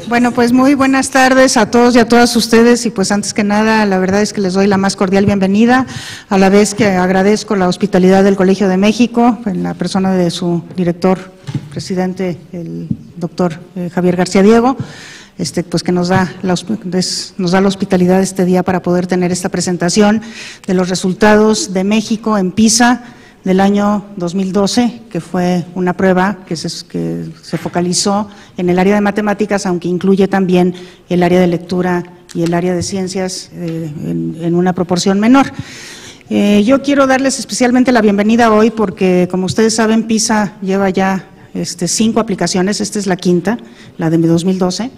Bueno, pues muy buenas tardes a todos y a todas ustedes, y pues antes que nada, la verdad es que les doy la más cordial bienvenida, a la vez que agradezco la hospitalidad del Colegio de México, en la persona de su director, presidente, el doctor Javier García Diego, pues que nos da la hospitalidad este día para poder tener esta presentación de los resultados de México en PISA del año 2012, que fue una prueba que se focalizó en el área de matemáticas, aunque incluye también el área de lectura y el área de ciencias en una proporción menor. Yo quiero darles especialmente la bienvenida hoy porque, como ustedes saben, PISA lleva ya 5 aplicaciones, esta es la quinta, la de 2012,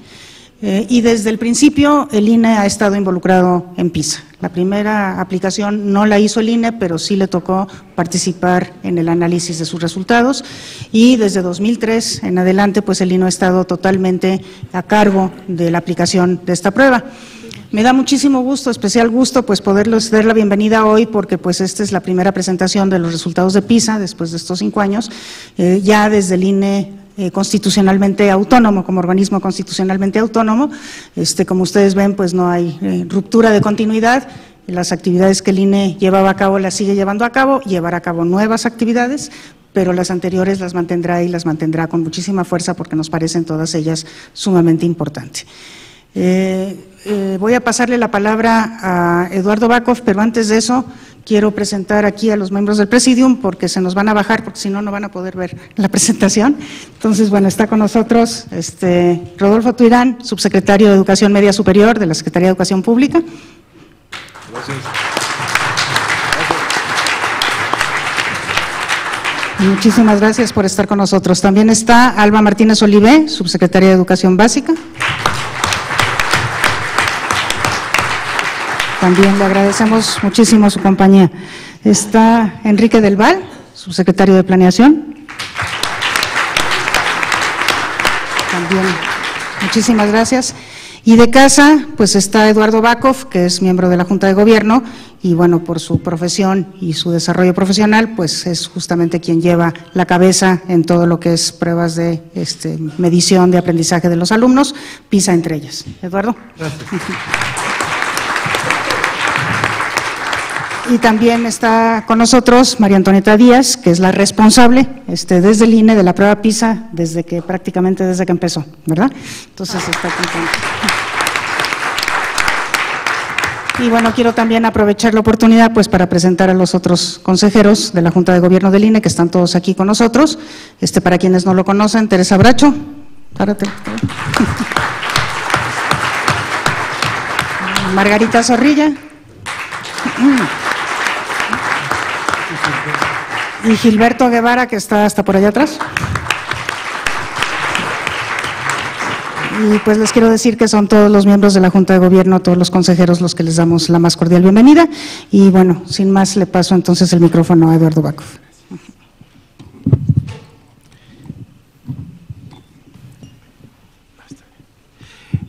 y desde el principio el INE ha estado involucrado en PISA. La primera aplicación no la hizo el INE, pero sí le tocó participar en el análisis de sus resultados, y desde 2003 en adelante pues el INE ha estado totalmente a cargo de la aplicación de esta prueba. Me da muchísimo gusto, especial gusto, pues poderles dar la bienvenida hoy porque pues esta es la primera presentación de los resultados de PISA después de estos 5 años, ya desde el INE constitucionalmente autónomo, como organismo constitucionalmente autónomo. Como ustedes ven, pues no hay ruptura de continuidad. Las actividades que el INE llevaba a cabo las sigue llevando a cabo, llevará a cabo nuevas actividades, pero las anteriores las mantendrá y las mantendrá con muchísima fuerza porque nos parecen todas ellas sumamente importantes. Voy a pasarle la palabra a Eduardo Bakov, pero antes de eso quiero presentar aquí a los miembros del Presidium porque se nos van a bajar, porque si no, no van a poder ver la presentación. Entonces, bueno, está con nosotros Rodolfo Tuirán, subsecretario de Educación Media Superior de la Secretaría de Educación Pública. Gracias. Muchísimas gracias por estar con nosotros. También está Alba Martínez Olivé, subsecretaria de Educación Básica. También le agradecemos muchísimo su compañía. Está Enrique Del Val, subsecretario de Planeación. También muchísimas gracias. Y de casa, pues está Eduardo Bakov, que es miembro de la Junta de Gobierno, y bueno, por su profesión y su desarrollo profesional, pues es justamente quien lleva la cabeza en todo lo que es pruebas de medición de aprendizaje de los alumnos, PISA entre ellas. Eduardo. Gracias. Y también está con nosotros María Antonieta Díaz, que es la responsable desde el INE de la prueba PISA, prácticamente desde que empezó, ¿verdad? Entonces está contenta. Y bueno, quiero también aprovechar la oportunidad pues para presentar a los otros consejeros de la Junta de Gobierno del INE, que están todos aquí con nosotros. Para quienes no lo conocen, Teresa Bracho, párate. Margarita Zorrilla. Y Gilberto Guevara, que está hasta por allá atrás. Y pues les quiero decir que son todos los miembros de la Junta de Gobierno, todos los consejeros, los que les damos la más cordial bienvenida. Y bueno, sin más, le paso entonces el micrófono a Eduardo Bakov.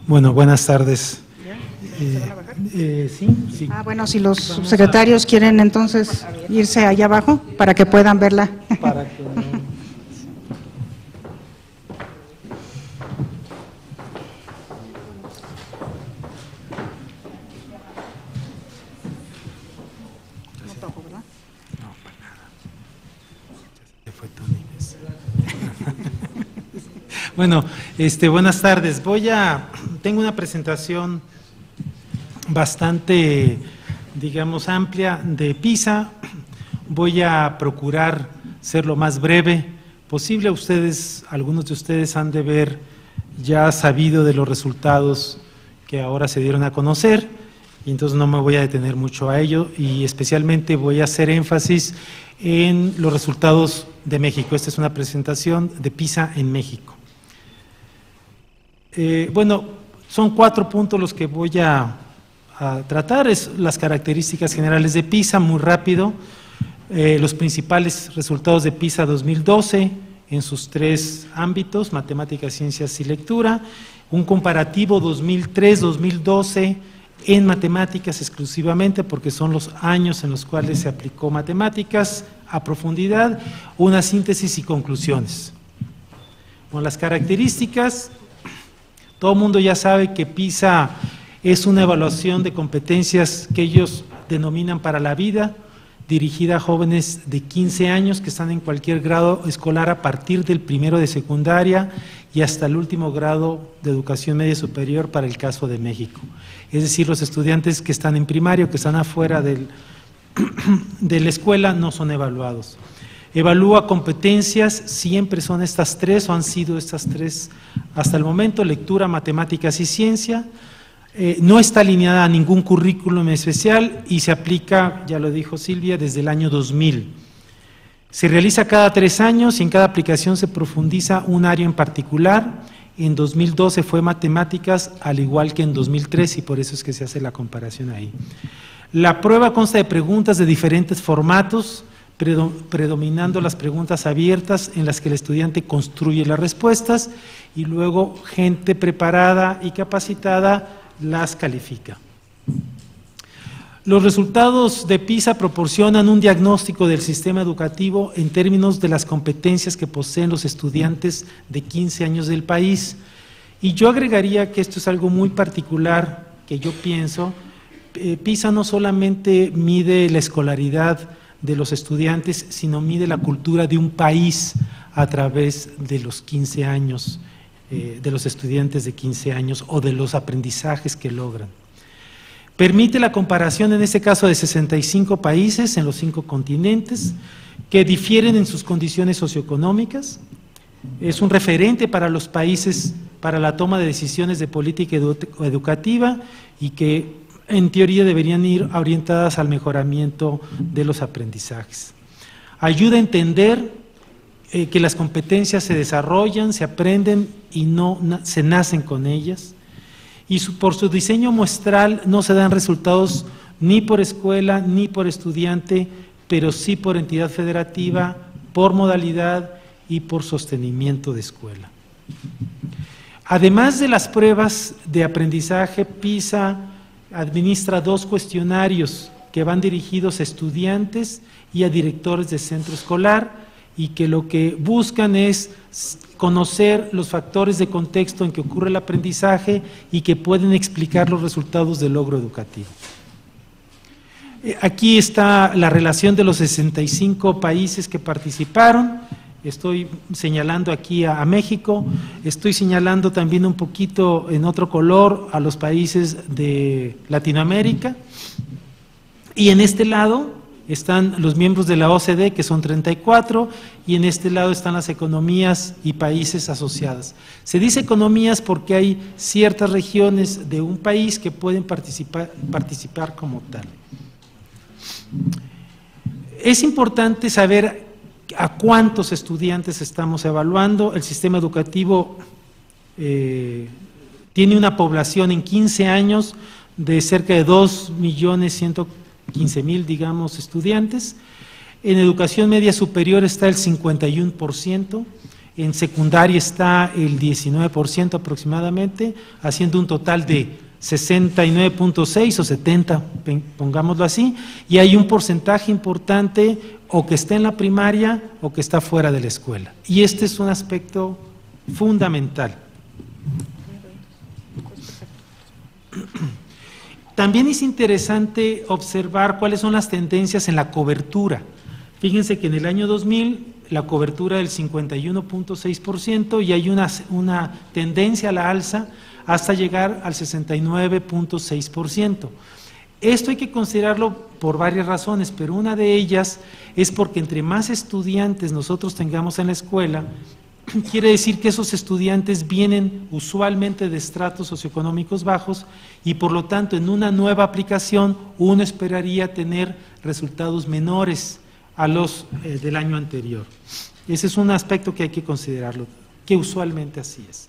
Bueno, buenas tardes. Sí. Bueno, si los subsecretarios quieren entonces irse allá abajo para que puedan verla. Para que No toco, ¿verdad? No, para nada. Se fue Tony. Bueno, buenas tardes. Tengo una presentación bastante, digamos, amplia de PISA. Voy a procurar ser lo más breve posible. Algunos de ustedes han de haber ya sabido de los resultados que ahora se dieron a conocer, y entonces no me voy a detener mucho a ello, y especialmente voy a hacer énfasis en los resultados de México. Esta es una presentación de PISA en México. Bueno, son 4 puntos los que voy a tratar. Es las características generales de PISA, muy rápido, los principales resultados de PISA 2012 en sus 3 ámbitos, matemáticas, ciencias y lectura, un comparativo 2003-2012 en matemáticas exclusivamente, porque son los años en los cuales se aplicó matemáticas a profundidad, una síntesis y conclusiones. Con las características, Todo el mundo ya sabe que PISA es una evaluación de competencias que ellos denominan para la vida, dirigida a jóvenes de 15 años que están en cualquier grado escolar a partir del primero de secundaria y hasta el último grado de educación media superior para el caso de México. Es decir, los estudiantes que están en primario, que están afuera de la escuela, no son evaluados. Evalúa competencias, siempre son estas tres o han sido estas tres hasta el momento: lectura, matemáticas y ciencia. No está alineada a ningún currículum especial y se aplica, ya lo dijo Silvia, desde el año 2000. Se realiza cada 3 años y en cada aplicación se profundiza un área en particular. En 2012 fue matemáticas, al igual que en 2003, y por eso es que se hace la comparación ahí. La prueba consta de preguntas de diferentes formatos, predominando las preguntas abiertas en las que el estudiante construye las respuestas y luego gente preparada y capacitada las califica. Los resultados de PISA proporcionan un diagnóstico del sistema educativo en términos de las competencias que poseen los estudiantes de 15 años del país. Y yo agregaría que esto es algo muy particular que yo pienso. PISA no solamente mide la escolaridad de los estudiantes, sino mide la cultura de un país a través de los 15 años, de los estudiantes de 15 años o de los aprendizajes que logran. Permite la comparación, en este caso, de 65 países en los 5 continentes, que difieren en sus condiciones socioeconómicas. Es un referente para los países para la toma de decisiones de política educativa y que en teoría deberían ir orientadas al mejoramiento de los aprendizajes. Ayuda a entender que las competencias se desarrollan, se aprenden y no se nacen con ellas. Y por su diseño muestral no se dan resultados ni por escuela ni por estudiante, pero sí por entidad federativa, por modalidad y por sostenimiento de escuela. Además de las pruebas de aprendizaje, PISA administra 2 cuestionarios que van dirigidos a estudiantes y a directores de centro escolar y que lo que buscan es conocer los factores de contexto en que ocurre el aprendizaje y que pueden explicar los resultados del logro educativo. Aquí está la relación de los 65 países que participaron. Estoy señalando aquí a México, estoy señalando también un poquito en otro color a los países de Latinoamérica, y en este lado están los miembros de la OCDE, que son 34, y en este lado están las economías y países asociadas. Se dice economías porque hay ciertas regiones de un país que pueden participar como tal. Es importante saber a cuántos estudiantes estamos evaluando. El sistema educativo tiene una población en 15 años de cerca de 2.115.000, digamos, estudiantes. En educación media superior está el 51%, en secundaria está el 19% aproximadamente, haciendo un total de 69.6 o 70, pongámoslo así, y hay un porcentaje importante o que está en la primaria o que está fuera de la escuela. Y este es un aspecto fundamental. También es interesante observar cuáles son las tendencias en la cobertura. Fíjense que en el año 2000 la cobertura del 51.6% y hay una tendencia a la alza hasta llegar al 69.6%. Esto hay que considerarlo por varias razones, pero una de ellas es porque entre más estudiantes nosotros tengamos en la escuela, quiere decir que esos estudiantes vienen usualmente de estratos socioeconómicos bajos y por lo tanto en una nueva aplicación uno esperaría tener resultados menores a los del año anterior. Ese es un aspecto que hay que considerarlo, que usualmente así es.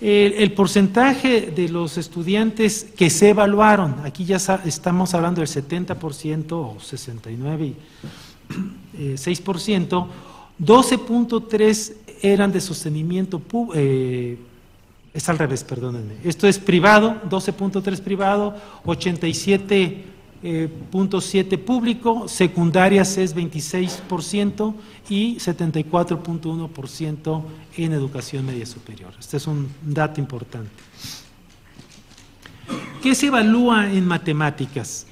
El porcentaje de los estudiantes que se evaluaron, aquí ya estamos hablando del 70% o 69,6%, 12.3 eran de sostenimiento es al revés, perdónenme. Esto es privado, 12.3 privado, 87 .7 público, secundarias es 26% y 74.1% en educación media superior. Este es un dato importante. ¿Qué se evalúa en matemáticas?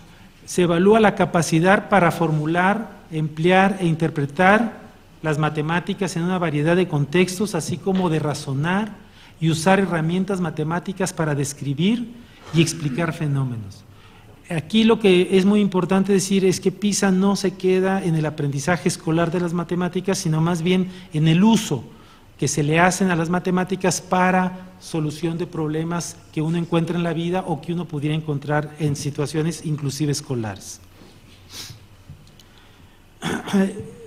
Se evalúa la capacidad para formular, emplear e interpretar las matemáticas en una variedad de contextos, así como de razonar y usar herramientas matemáticas para describir y explicar fenómenos. Aquí lo que es muy importante decir es que PISA no se queda en el aprendizaje escolar de las matemáticas, sino más bien en el uso que se le hacen a las matemáticas para solución de problemas que uno encuentra en la vida o que uno pudiera encontrar en situaciones inclusive escolares.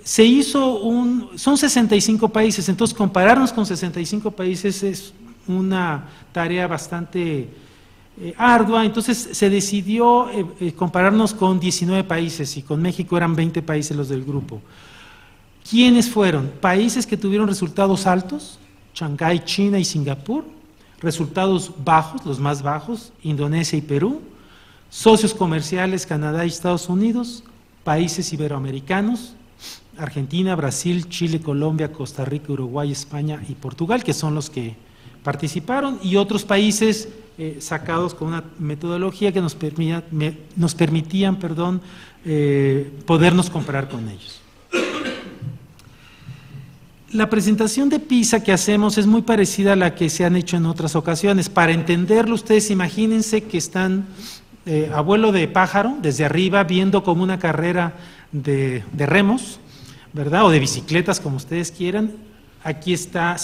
Se hizo son 65 países, entonces compararnos con 65 países es una tarea bastante ardua, entonces se decidió compararnos con 19 países y con México eran 20 países los del grupo. ¿Quiénes fueron? Países que tuvieron resultados altos, Shanghái, China y Singapur, resultados bajos, los más bajos, Indonesia y Perú, socios comerciales, Canadá y Estados Unidos, países iberoamericanos, Argentina, Brasil, Chile, Colombia, Costa Rica, Uruguay, España y Portugal, que son los que participaron, y otros países sacados con una metodología que nos permitían podernos comparar con ellos. La presentación de PISA que hacemos es muy parecida a la que se han hecho en otras ocasiones. Para entenderlo, ustedes imagínense que están a vuelo de pájaro, desde arriba, viendo como una carrera de remos, ¿verdad? O de bicicletas, como ustedes quieran. Aquí está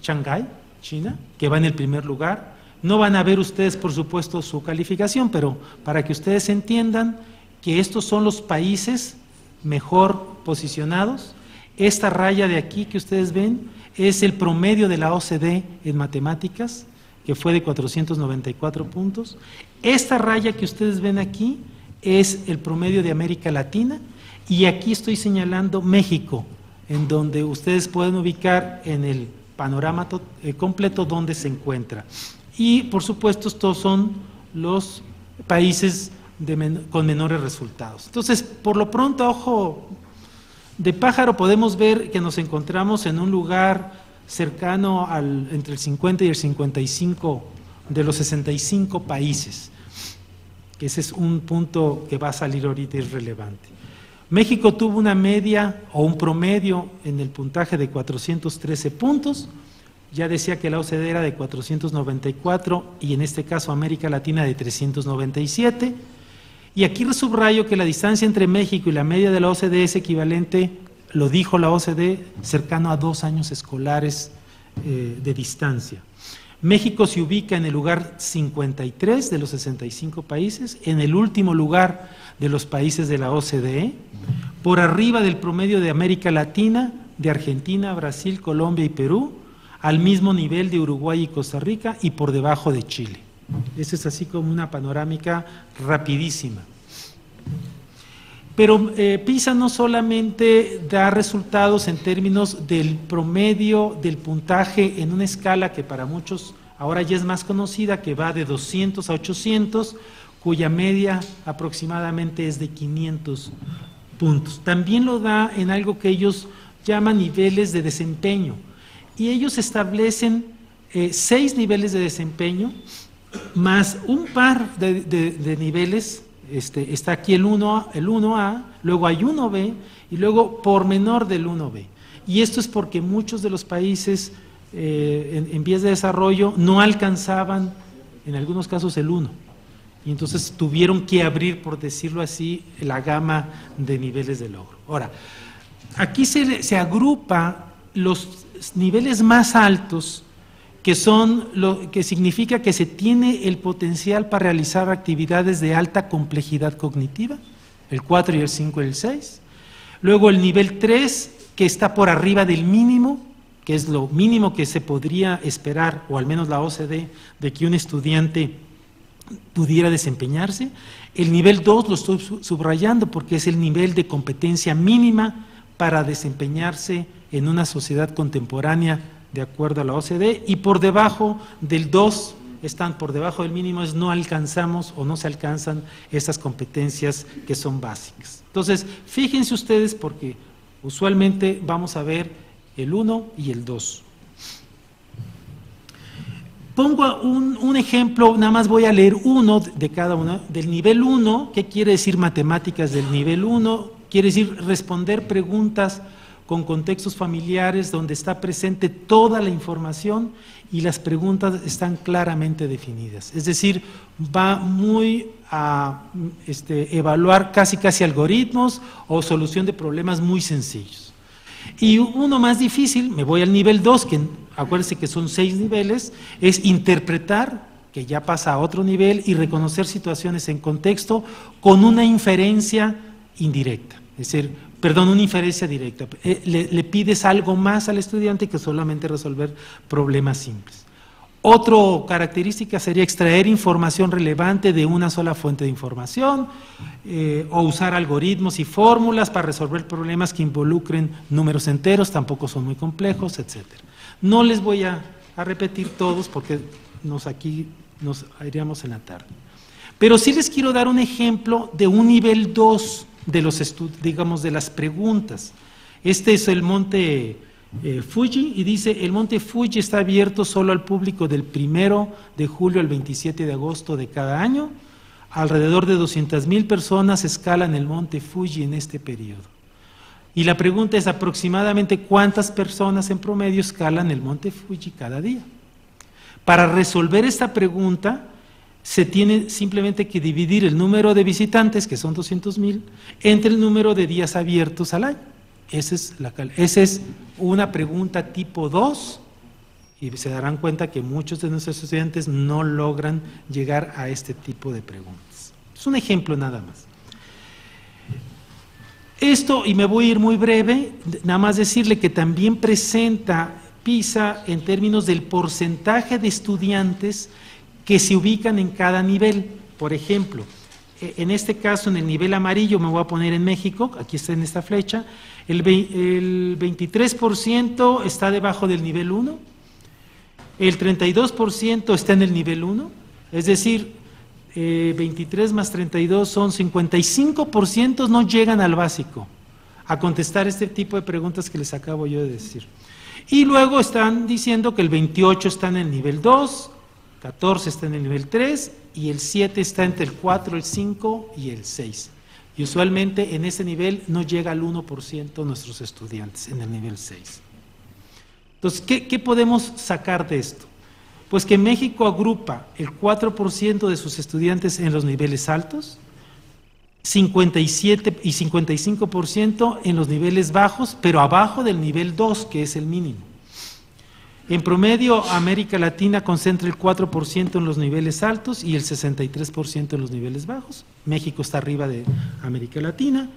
Shanghái, China, que va en el primer lugar. No van a ver ustedes, por supuesto, su calificación, pero para que ustedes entiendan que estos son los países mejor posicionados. Esta raya de aquí que ustedes ven es el promedio de la OCDE en matemáticas, que fue de 494 puntos. Esta raya que ustedes ven aquí es el promedio de América Latina, y aquí estoy señalando México, en donde ustedes pueden ubicar en el panorama completo donde se encuentra. Y por supuesto estos son los países con menores resultados. Entonces, por lo pronto, ojo de pájaro, podemos ver que nos encontramos en un lugar cercano entre el 50 y el 55 de los 65 países, que ese es un punto que va a salir ahorita y es relevante. México tuvo una media o un promedio en el puntaje de 413 puntos, ya decía que la OCDE era de 494 y en este caso América Latina de 397. Y aquí subrayo que la distancia entre México y la media de la OCDE es equivalente, lo dijo la OCDE, cercano a 2 años escolares de distancia. México se ubica en el lugar 53 de los 65 países, en el último lugar de los países de la OCDE, por arriba del promedio de América Latina, de Argentina, Brasil, Colombia y Perú, al mismo nivel de Uruguay y Costa Rica y por debajo de Chile. Eso es así como una panorámica rapidísima. Pero PISA no solamente da resultados en términos del promedio del puntaje en una escala que para muchos ahora ya es más conocida, que va de 200 a 800, cuya media aproximadamente es de 500 puntos. También lo da en algo que ellos llaman niveles de desempeño, y ellos establecen 6 niveles de desempeño, más un par de niveles. Está aquí el 1A, luego hay 1B y luego por menor del 1B. Y esto es porque muchos de los países en vías de desarrollo no alcanzaban, en algunos casos, el 1. Y entonces tuvieron que abrir, por decirlo así, la gama de niveles de logro. Ahora, aquí se agrupa los niveles más altos, que son lo que significa que se tiene el potencial para realizar actividades de alta complejidad cognitiva, el 4 y el 5 y el 6. Luego el nivel 3, que está por arriba del mínimo, que es lo mínimo que se podría esperar, o al menos la OCDE, de que un estudiante pudiera desempeñarse. El nivel 2 lo estoy subrayando porque es el nivel de competencia mínima para desempeñarse en una sociedad contemporánea de acuerdo a la OCDE, y por debajo del 2 están por debajo del mínimo, es no alcanzamos o no se alcanzan estas competencias que son básicas. Entonces, fíjense ustedes porque usualmente vamos a ver el 1 y el 2. Pongo un ejemplo, nada más voy a leer uno de cada uno. Del nivel 1, ¿qué quiere decir matemáticas del nivel 1? Quiere decir responder preguntas con contextos familiares donde está presente toda la información y las preguntas están claramente definidas. Es decir, va muy a evaluar casi algoritmos o solución de problemas muy sencillos. Y uno más difícil, me voy al nivel 2, que acuérdense que son 6 niveles, es interpretar, que ya pasa a otro nivel, y reconocer situaciones en contexto con una inferencia indirecta, es decir, perdón, una inferencia directa. Le pides algo más al estudiante que solamente resolver problemas simples. Otra característica sería extraer información relevante de una sola fuente de información o usar algoritmos y fórmulas para resolver problemas que involucren números enteros, tampoco son muy complejos, etc. No les voy a repetir todos porque aquí nos iríamos en la tarde. Pero sí les quiero dar un ejemplo de un nivel 2 de las preguntas. Este es el monte Fuji y dice, el monte Fuji está abierto solo al público del 1 de julio al 27 de agosto de cada año. Alrededor de 200,000 personas escalan el monte Fuji en este periodo. Y la pregunta es aproximadamente cuántas personas en promedio escalan el monte Fuji cada día. Para resolver esta pregunta se tiene simplemente que dividir el número de visitantes, que son 200,000, entre el número de días abiertos al año. Esa es una pregunta tipo 2 y se darán cuenta que muchos de nuestros estudiantes no logran llegar a este tipo de preguntas. Es un ejemplo nada más. Esto, y me voy a ir muy breve, nada más decirle que también presenta PISA en términos del porcentaje de estudiantes que se ubican en cada nivel. Por ejemplo, en este caso, en el nivel amarillo, me voy a poner en México, aquí está en esta flecha, el 23% está debajo del nivel 1, el 32% está en el nivel 1, es decir, 23 más 32 son 55% no llegan al básico, a contestar este tipo de preguntas que les acabo yo de decir. Y luego están diciendo que el 28 está en el nivel 2, 14 está en el nivel 3 y el 7 está entre el 4, el 5 y el 6. Y usualmente en ese nivel no llega al 1% nuestros estudiantes, en el nivel 6. Entonces, ¿qué podemos sacar de esto? Pues que México agrupa el 4% de sus estudiantes en los niveles altos, 57 y 55% en los niveles bajos, pero abajo del nivel 2, que es el mínimo. En promedio, América Latina concentra el 4% en los niveles altos y el 63% en los niveles bajos. México está arriba de América Latina.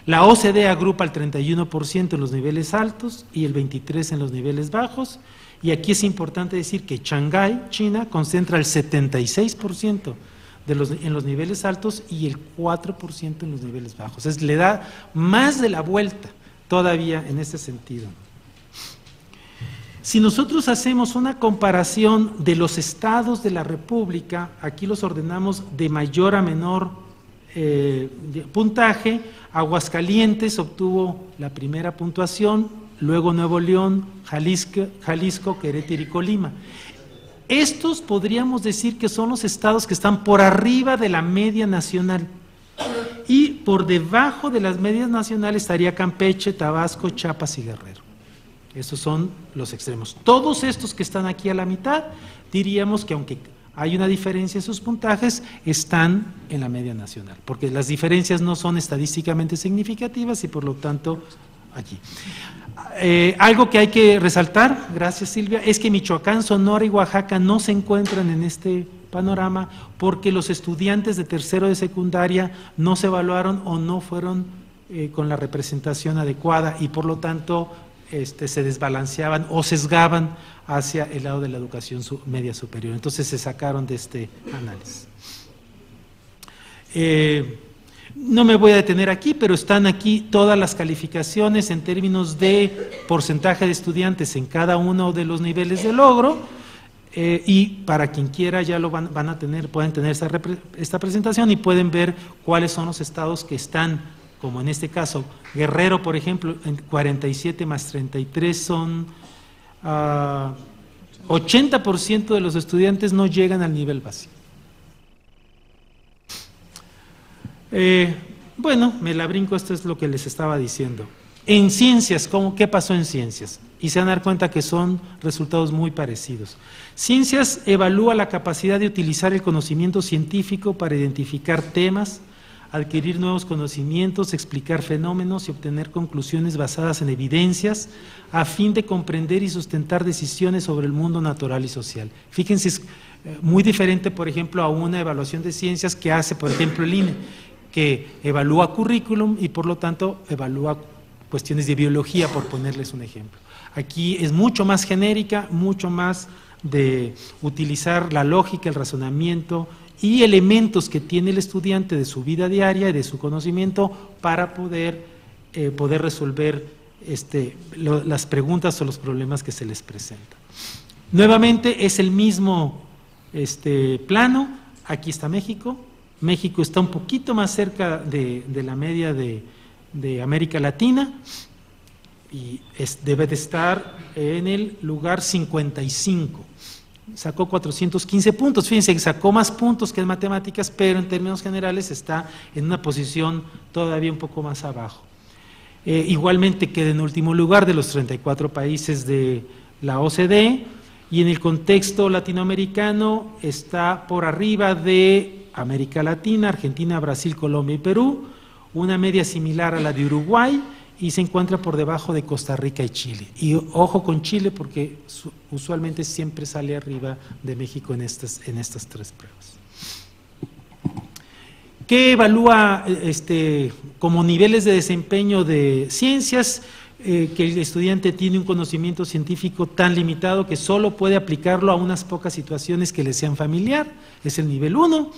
La OCDE agrupa el 31% en los niveles altos y el 23% en los niveles bajos. Y aquí es importante decir que Shanghái, China, concentra el 76% en los niveles altos y el 4% en los niveles bajos. Es, le da más de la vuelta todavía en ese sentido. Si nosotros hacemos una comparación de los estados de la República, aquí los ordenamos de mayor a menor puntaje. Aguascalientes obtuvo la primera puntuación, luego Nuevo León, Jalisco, Querétaro y Colima. Estos podríamos decir que son los estados que están por arriba de la media nacional y por debajo de las medias nacionales estaría Campeche, Tabasco, Chiapas y Guerrero. Esos son los extremos. Todos estos que están aquí a la mitad, diríamos que aunque hay una diferencia en sus puntajes, están en la media nacional, porque las diferencias no son estadísticamente significativas y por lo tanto aquí. Algo que hay que resaltar, gracias Silvia, es que Michoacán, Sonora y Oaxaca no se encuentran en este panorama porque los estudiantes de tercero de secundaria no se evaluaron o no fueron con la representación adecuada y por lo tanto se desbalanceaban o sesgaban hacia el lado de la educación media superior. Entonces se sacaron de este análisis. No me voy a detener aquí, pero están aquí todas las calificaciones en términos de porcentaje de estudiantes en cada uno de los niveles de logro. Y para quien quiera ya lo van a tener, pueden tener esta presentación y pueden ver cuáles son los estados que están, como en este caso, Guerrero, por ejemplo, en 47 más 33 son 80% de los estudiantes no llegan al nivel básico. Bueno, me la brinco, esto es lo que les estaba diciendo. En ciencias, ¿qué pasó en ciencias? Y se van a dar cuenta que son resultados muy parecidos. Ciencias evalúa la capacidad de utilizar el conocimiento científico para identificar temas, adquirir nuevos conocimientos, explicar fenómenos y obtener conclusiones basadas en evidencias a fin de comprender y sustentar decisiones sobre el mundo natural y social. Fíjense, es muy diferente, por ejemplo, a una evaluación de ciencias que hace, por ejemplo, el INE, que evalúa currículum y por lo tanto evalúa cuestiones de biología, por ponerles un ejemplo. Aquí es mucho más genérica, mucho más de utilizar la lógica, el razonamiento y elementos que tiene el estudiante de su vida diaria y de su conocimiento para poder resolver las preguntas o los problemas que se les presentan. Nuevamente es el mismo plano. Aquí está México. México está un poquito más cerca de la media de América Latina y debe de estar en el lugar 55. Sacó 415 puntos, fíjense que sacó más puntos que en matemáticas, pero en términos generales está en una posición todavía un poco más abajo. Igualmente queda en último lugar de los 34 países de la OCDE y en el contexto latinoamericano está por arriba de América Latina, Argentina, Brasil, Colombia y Perú, una media similar a la de Uruguay y se encuentra por debajo de Costa Rica y Chile. Y ojo con Chile porque usualmente siempre sale arriba de México en estas tres pruebas. ¿Qué evalúa como niveles de desempeño de ciencias? Que el estudiante tiene un conocimiento científico tan limitado que solo puede aplicarlo a unas pocas situaciones que le sean familiar, es el nivel 1.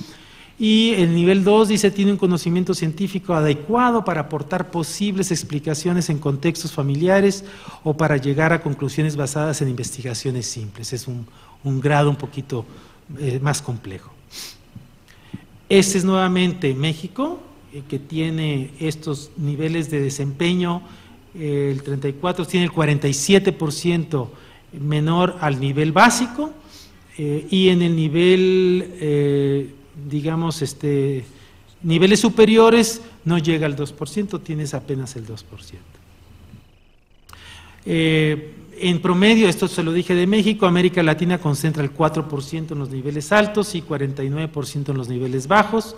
Y el nivel 2 dice tiene un conocimiento científico adecuado para aportar posibles explicaciones en contextos familiares o para llegar a conclusiones basadas en investigaciones simples. Es un grado un poquito más complejo. Este es nuevamente México, que tiene estos niveles de desempeño. El 34 tiene el 47% menor al nivel básico y en el nivel digamos, niveles superiores no llega al 2%, tienes apenas el 2%. En promedio, esto se lo dije de México, América Latina concentra el 4% en los niveles altos y 49% en los niveles bajos,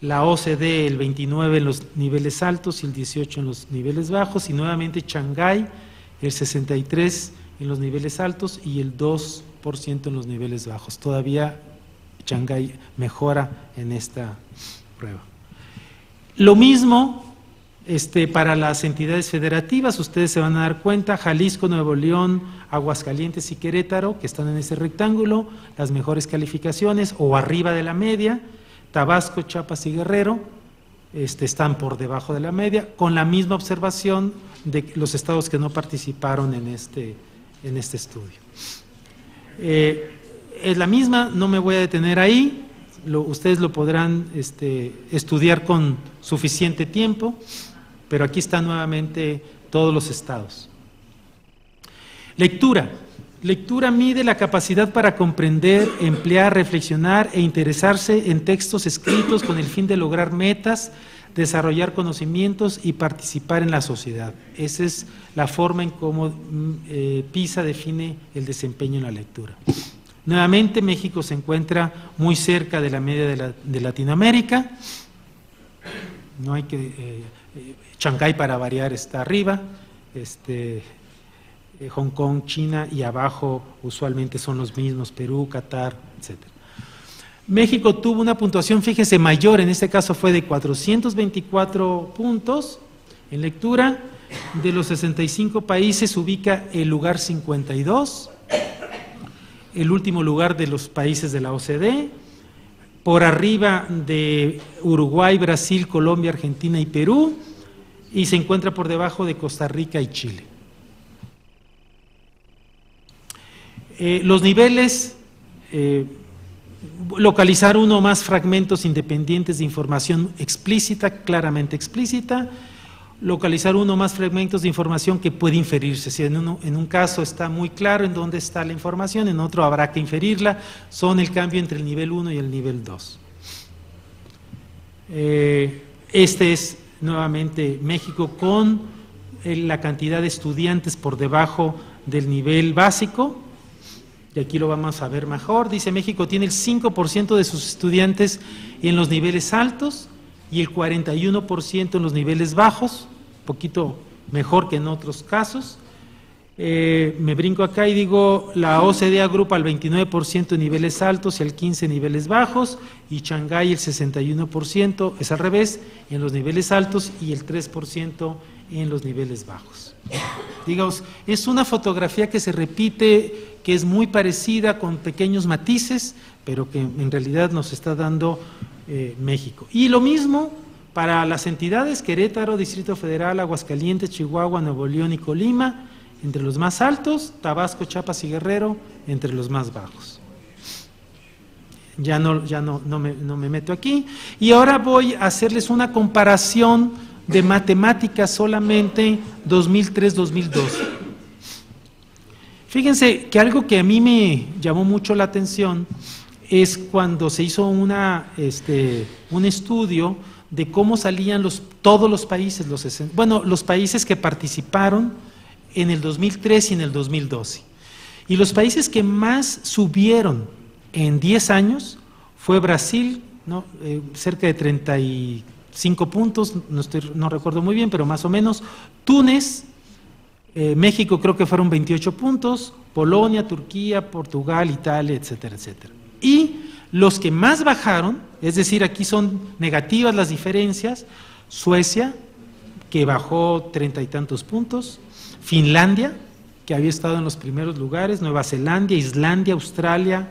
la OCDE el 29% en los niveles altos y el 18% en los niveles bajos, y nuevamente Shanghái el 63% en los niveles altos y el 2% en los niveles bajos. Todavía Shanghái mejora en esta prueba. Lo mismo para las entidades federativas, ustedes se van a dar cuenta, Jalisco, Nuevo León, Aguascalientes y Querétaro, que están en ese rectángulo, las mejores calificaciones o arriba de la media, Tabasco, Chiapas y Guerrero están por debajo de la media, con la misma observación de los estados que no participaron en este estudio. Es la misma, no me voy a detener ahí, ustedes lo podrán estudiar con suficiente tiempo, pero aquí están nuevamente todos los estados. Lectura. Lectura mide la capacidad para comprender, emplear, reflexionar e interesarse en textos escritos con el fin de lograr metas, desarrollar conocimientos y participar en la sociedad. Esa es la forma en cómo PISA define el desempeño en la lectura. Nuevamente, México se encuentra muy cerca de la media de Latinoamérica. No hay que Shanghái, para variar, está arriba. Hong Kong, China y abajo usualmente son los mismos, Perú, Qatar, etc. México tuvo una puntuación, fíjense, mayor, en este caso fue de 424 puntos en lectura. De los 65 países ubica el lugar 52, el último lugar de los países de la OCDE, por arriba de Uruguay, Brasil, Colombia, Argentina y Perú, y se encuentra por debajo de Costa Rica y Chile. Los niveles localizar uno o más fragmentos independientes de información explícita, claramente explícita, localizar uno o más fragmentos de información que puede inferirse. Si en un caso está muy claro en dónde está la información, en otro habrá que inferirla, son el cambio entre el nivel 1 y el nivel 2. Este es nuevamente México con la cantidad de estudiantes por debajo del nivel básico, y aquí lo vamos a ver mejor. Dice México tiene el 5% de sus estudiantes en los niveles altos y el 41% en los niveles bajos, un poquito mejor que en otros casos. Me brinco acá y digo, la OCDE agrupa al 29% en niveles altos y al 15% en niveles bajos, y Shanghái el 61%, es al revés, en los niveles altos y el 3% en los niveles bajos. Digamos, es una fotografía que se repite, que es muy parecida con pequeños matices, pero que en realidad nos está dando México. Y lo mismo para las entidades: Querétaro, Distrito Federal, Aguascalientes, Chihuahua, Nuevo León y Colima, entre los más altos; Tabasco, Chiapas y Guerrero, entre los más bajos. Ya no me meto aquí. Y ahora voy a hacerles una comparación de matemáticas solamente 2003-2012. Fíjense que algo que a mí me llamó mucho la atención es cuando se hizo un estudio de cómo salían todos los países, los países que participaron en el 2003 y en el 2012. Y los países que más subieron en 10 años fue Brasil, ¿no? Cerca de 35 puntos, no recuerdo muy bien, pero más o menos. Túnez, México creo que fueron 28 puntos, Polonia, Turquía, Portugal, Italia, etcétera, etcétera. Y los que más bajaron, es decir, aquí son negativas las diferencias: Suecia, que bajó 30 y tantos puntos; Finlandia, que había estado en los primeros lugares; Nueva Zelanda, Islandia, Australia,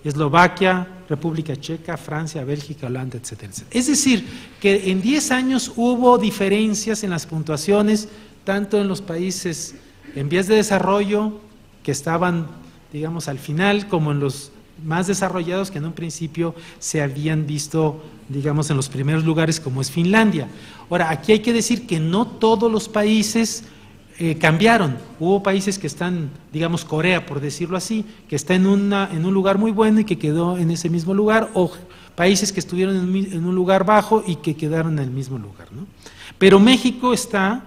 Eslovaquia, República Checa, Francia, Bélgica, Holanda, etcétera, etcétera. Es decir, que en 10 años hubo diferencias en las puntuaciones, tanto en los países en vías de desarrollo, que estaban, digamos, al final, como en los más desarrollados, que en un principio se habían visto, digamos, en los primeros lugares, como es Finlandia. Ahora, aquí hay que decir que no todos los países cambiaron. Hubo países que están, digamos, Corea, por decirlo así, que está en un lugar muy bueno y que quedó en ese mismo lugar, o países que estuvieron en un lugar bajo y que quedaron en el mismo lugar, ¿no? Pero México está,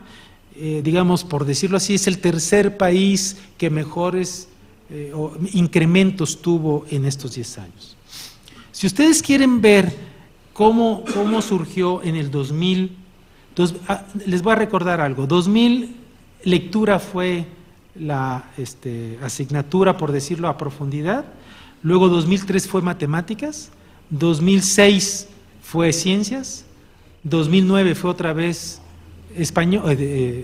digamos, por decirlo así, es el tercer país que mejores incrementos tuvo en estos 10 años. Si ustedes quieren ver cómo surgió en el 2000, les voy a recordar algo. 2000, lectura fue la asignatura, por decirlo, a profundidad. Luego 2003 fue matemáticas, 2006 fue ciencias, 2009 fue otra vez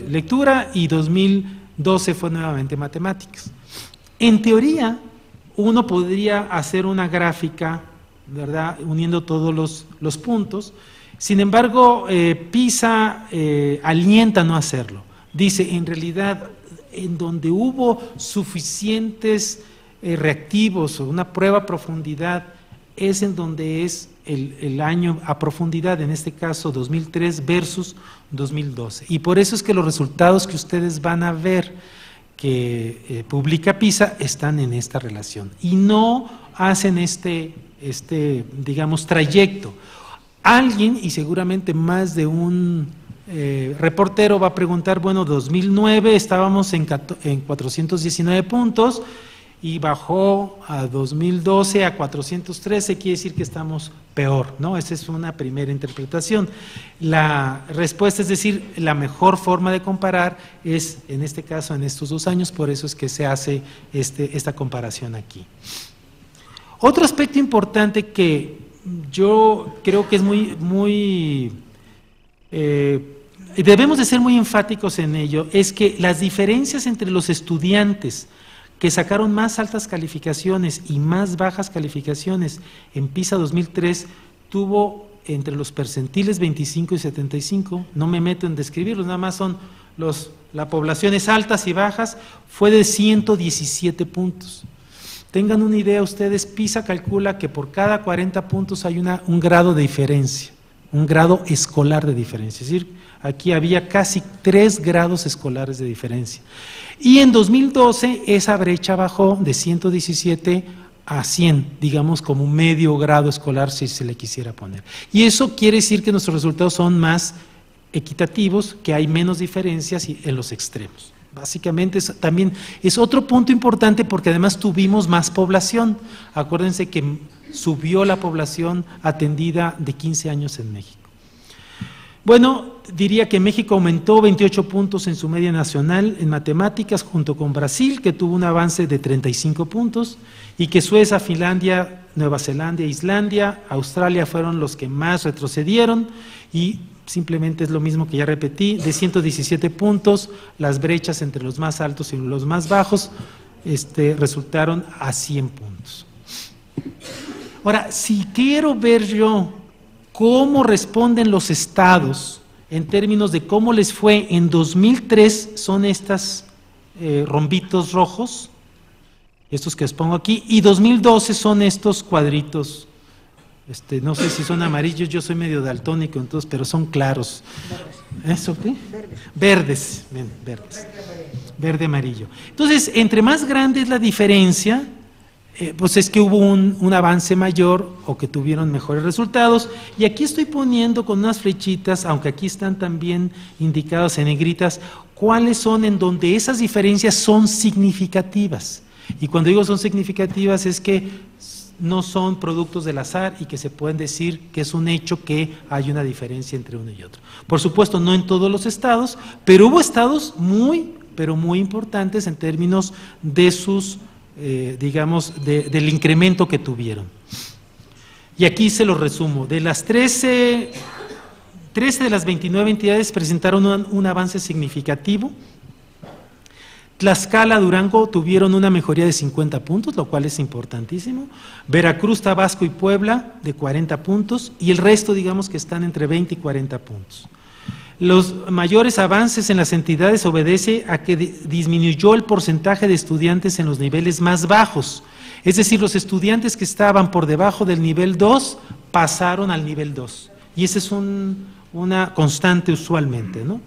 lectura, y 2012 fue nuevamente matemáticas. En teoría, uno podría hacer una gráfica, ¿verdad?, uniendo todos los puntos. Sin embargo, PISA alienta a no hacerlo. Dice, en realidad, en donde hubo suficientes reactivos o una prueba a profundidad, es en donde es el año a profundidad, en este caso 2003 versus 2012. Y por eso es que los resultados que ustedes van a ver que publica PISA están en esta relación y no hacen digamos, trayecto. Alguien, y seguramente más de un reportero, va a preguntar, bueno, 2009 estábamos en 419 puntos y bajó a 2012 a 413, quiere decir que estamos peor, ¿no? Esa es una primera interpretación. La respuesta es decir, la mejor forma de comparar es, en este caso, en estos 2 años, por eso es que se hace esta comparación aquí. Otro aspecto importante que yo creo que es debemos de ser muy enfáticos en ello, es que las diferencias entre los estudiantes que sacaron más altas calificaciones y más bajas calificaciones en PISA 2003 tuvo entre los percentiles 25 y 75, no me meto en describirlos, nada más son las poblaciones altas y bajas, fue de 117 puntos. tengan una idea ustedes, PISA calcula que por cada 40 puntos hay un grado de diferencia, un grado escolar de diferencia, es decir, aquí había casi 3 grados escolares de diferencia. Y en 2012 esa brecha bajó de 117 a 100, digamos como un medio grado escolar si se le quisiera poner. Y eso quiere decir que nuestros resultados son más equitativos, que hay menos diferencias en los extremos. Básicamente también es otro punto importante porque además tuvimos más población. Acuérdense que subió la población atendida de 15 años en México. Bueno, diría que México aumentó 28 puntos en su media nacional en matemáticas junto con Brasil, que tuvo un avance de 35 puntos, y que Suecia, Finlandia, Nueva Zelanda, Islandia, Australia fueron los que más retrocedieron, y simplemente es lo mismo que ya repetí, de 117 puntos, las brechas entre los más altos y los más bajos resultaron a 100 puntos. Ahora, si quiero ver yo cómo responden los estados en términos de cómo les fue en 2003, son estos rombitos rojos, estos que os pongo aquí, y 2012 son estos cuadritos, no sé si son amarillos, yo soy medio daltónico entonces, pero son claros. ¿Eso qué? Verdes. Bien, verdes. Verde, amarillo. Entonces, entre más grande es la diferencia, pues es que hubo un avance mayor o que tuvieron mejores resultados. Y aquí estoy poniendo con unas flechitas, aunque aquí están también indicadas en negritas, cuáles son en donde esas diferencias son significativas. Y cuando digo son significativas es que no son productos del azar y que se pueden decir que es un hecho que hay una diferencia entre uno y otro. Por supuesto, no en todos los estados, pero hubo estados muy importantes en términos de sus digamos, del incremento que tuvieron. Y aquí se lo resumo. De las 13 de las 29 entidades presentaron un avance significativo. Tlaxcala, Durango tuvieron una mejoría de 50 puntos, lo cual es importantísimo. Veracruz, Tabasco y Puebla de 40 puntos, y el resto, digamos que están entre 20 y 40 puntos. Los mayores avances en las entidades obedece a que disminuyó el porcentaje de estudiantes en los niveles más bajos. Es decir, los estudiantes que estaban por debajo del nivel 2 pasaron al nivel 2. Y esa es una constante usualmente, ¿no?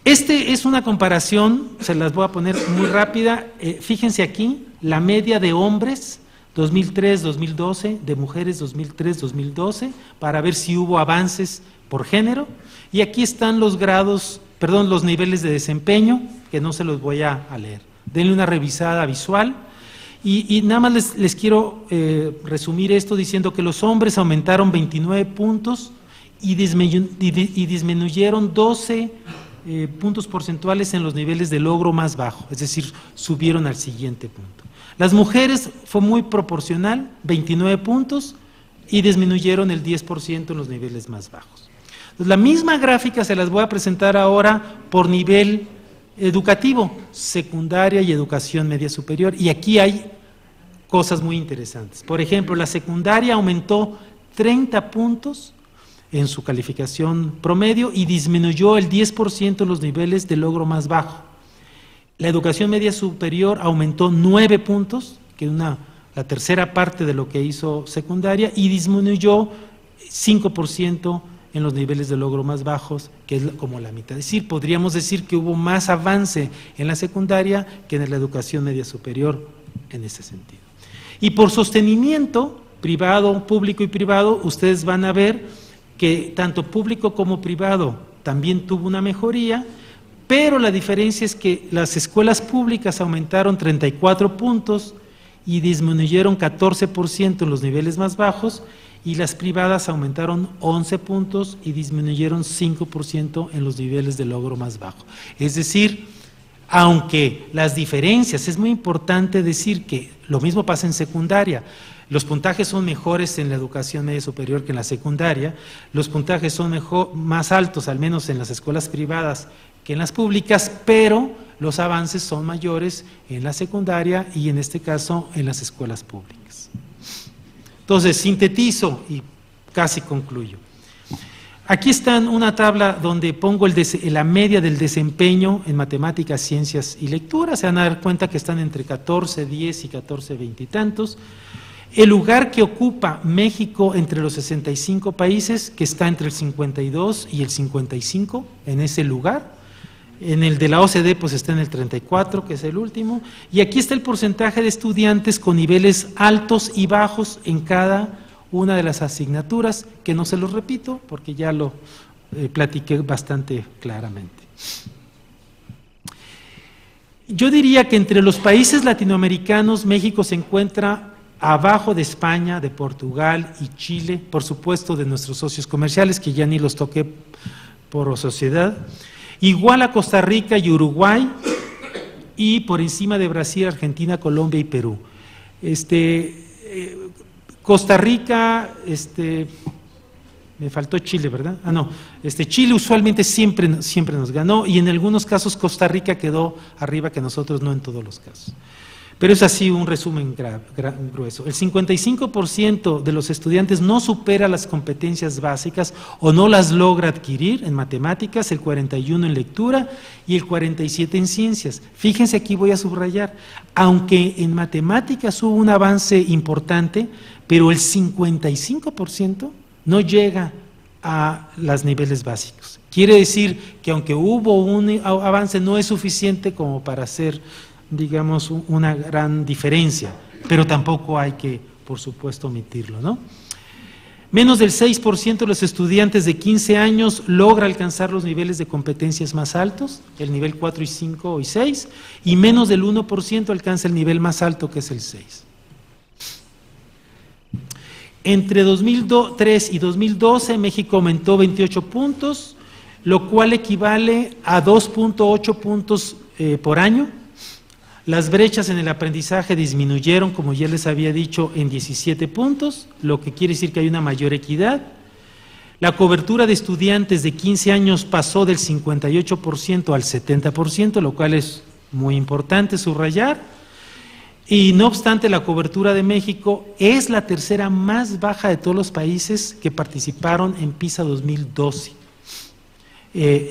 Es una comparación, se las voy a poner muy rápida. Fíjense aquí, la media de hombres 2003-2012, de mujeres 2003-2012, para ver si hubo avances por género. Y aquí están los los niveles de desempeño, que no se los voy a leer. Denle una revisada visual. Y nada más les quiero resumir esto diciendo que los hombres aumentaron 29 puntos y disminuyeron 12 puntos porcentuales en los niveles de logro más bajo, es decir, subieron al siguiente punto. Las mujeres fue muy proporcional, 29 puntos, y disminuyeron el 10% en los niveles más bajos. Entonces, la misma gráfica se las voy a presentar ahora por nivel educativo, secundaria y educación media superior, y aquí hay cosas muy interesantes. Por ejemplo, la secundaria aumentó 30 puntos en su calificación promedio y disminuyó el 10% en los niveles de logro más bajo. La educación media superior aumentó 9 puntos, que es la tercera parte de lo que hizo secundaria, y disminuyó 5% en los niveles de logro más bajos, que es como la mitad. Es decir, podríamos decir que hubo más avance en la secundaria que en la educación media superior en ese sentido. Y por sostenimiento, privado, público y privado, ustedes van a ver que tanto público como privado también tuvo una mejoría, pero la diferencia es que las escuelas públicas aumentaron 34 puntos y disminuyeron 14% en los niveles más bajos, y las privadas aumentaron 11 puntos y disminuyeron 5% en los niveles de logro más bajo. Es decir, aunque las diferencias, es muy importante decir que lo mismo pasa en secundaria. Los puntajes son mejores en la educación media superior que en la secundaria, los puntajes son más altos, al menos en las escuelas privadas que en las públicas, pero los avances son mayores en la secundaria y en este caso en las escuelas públicas. Entonces, sintetizo y casi concluyo. Aquí está una tabla donde pongo la media del desempeño en matemáticas, ciencias y lectura. Se van a dar cuenta que están entre 14, 10 y 14, 20 y tantos. El lugar que ocupa México entre los 65 países, que está entre el 52 y el 55, en ese lugar. En el de la OCDE pues está en el 34, que es el último, y aquí está el porcentaje de estudiantes con niveles altos y bajos en cada una de las asignaturas, que no se los repito porque ya lo platiqué bastante claramente. Yo diría que entre los países latinoamericanos México se encuentra abajo de España, de Portugal y Chile, por supuesto de nuestros socios comerciales, que ya ni los toqué por sociedad, igual a Costa Rica y Uruguay, y por encima de Brasil, Argentina, Colombia y Perú. Costa Rica, me faltó Chile, ¿verdad? No, Chile usualmente siempre nos ganó, y en algunos casos Costa Rica quedó arriba que nosotros, no en todos los casos. Pero es así un resumen grueso. El 55% de los estudiantes no supera las competencias básicas o no las logra adquirir en matemáticas, el 41% en lectura y el 47% en ciencias. Fíjense, aquí voy a subrayar, aunque en matemáticas hubo un avance importante, pero el 55% no llega a los niveles básicos. Quiere decir que aunque hubo un avance, no es suficiente como para hacer, digamos, una gran diferencia, pero tampoco hay que, por supuesto, omitirlo, ¿no? Menos del 6% de los estudiantes de 15 años logra alcanzar los niveles de competencias más altos, el nivel 4 y 5 y 6, y menos del 1% alcanza el nivel más alto, que es el 6. Entre 2003 y 2012, México aumentó 28 puntos, lo cual equivale a 2.8 puntos por año. Las brechas en el aprendizaje disminuyeron, como ya les había dicho, en 17 puntos, lo que quiere decir que hay una mayor equidad. La cobertura de estudiantes de 15 años pasó del 58% al 70%, lo cual es muy importante subrayar. Y no obstante, la cobertura de México es la tercera más baja de todos los países que participaron en PISA 2012.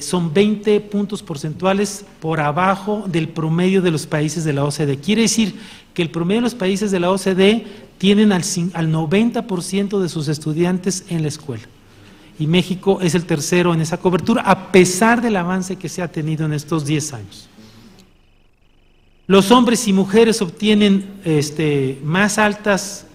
Son 20 puntos porcentuales por abajo del promedio de los países de la OCDE. Quiere decir que el promedio de los países de la OCDE tienen al 90% de sus estudiantes en la escuela. Y México es el tercero en esa cobertura, a pesar del avance que se ha tenido en estos 10 años. Los hombres y mujeres obtienen más altas,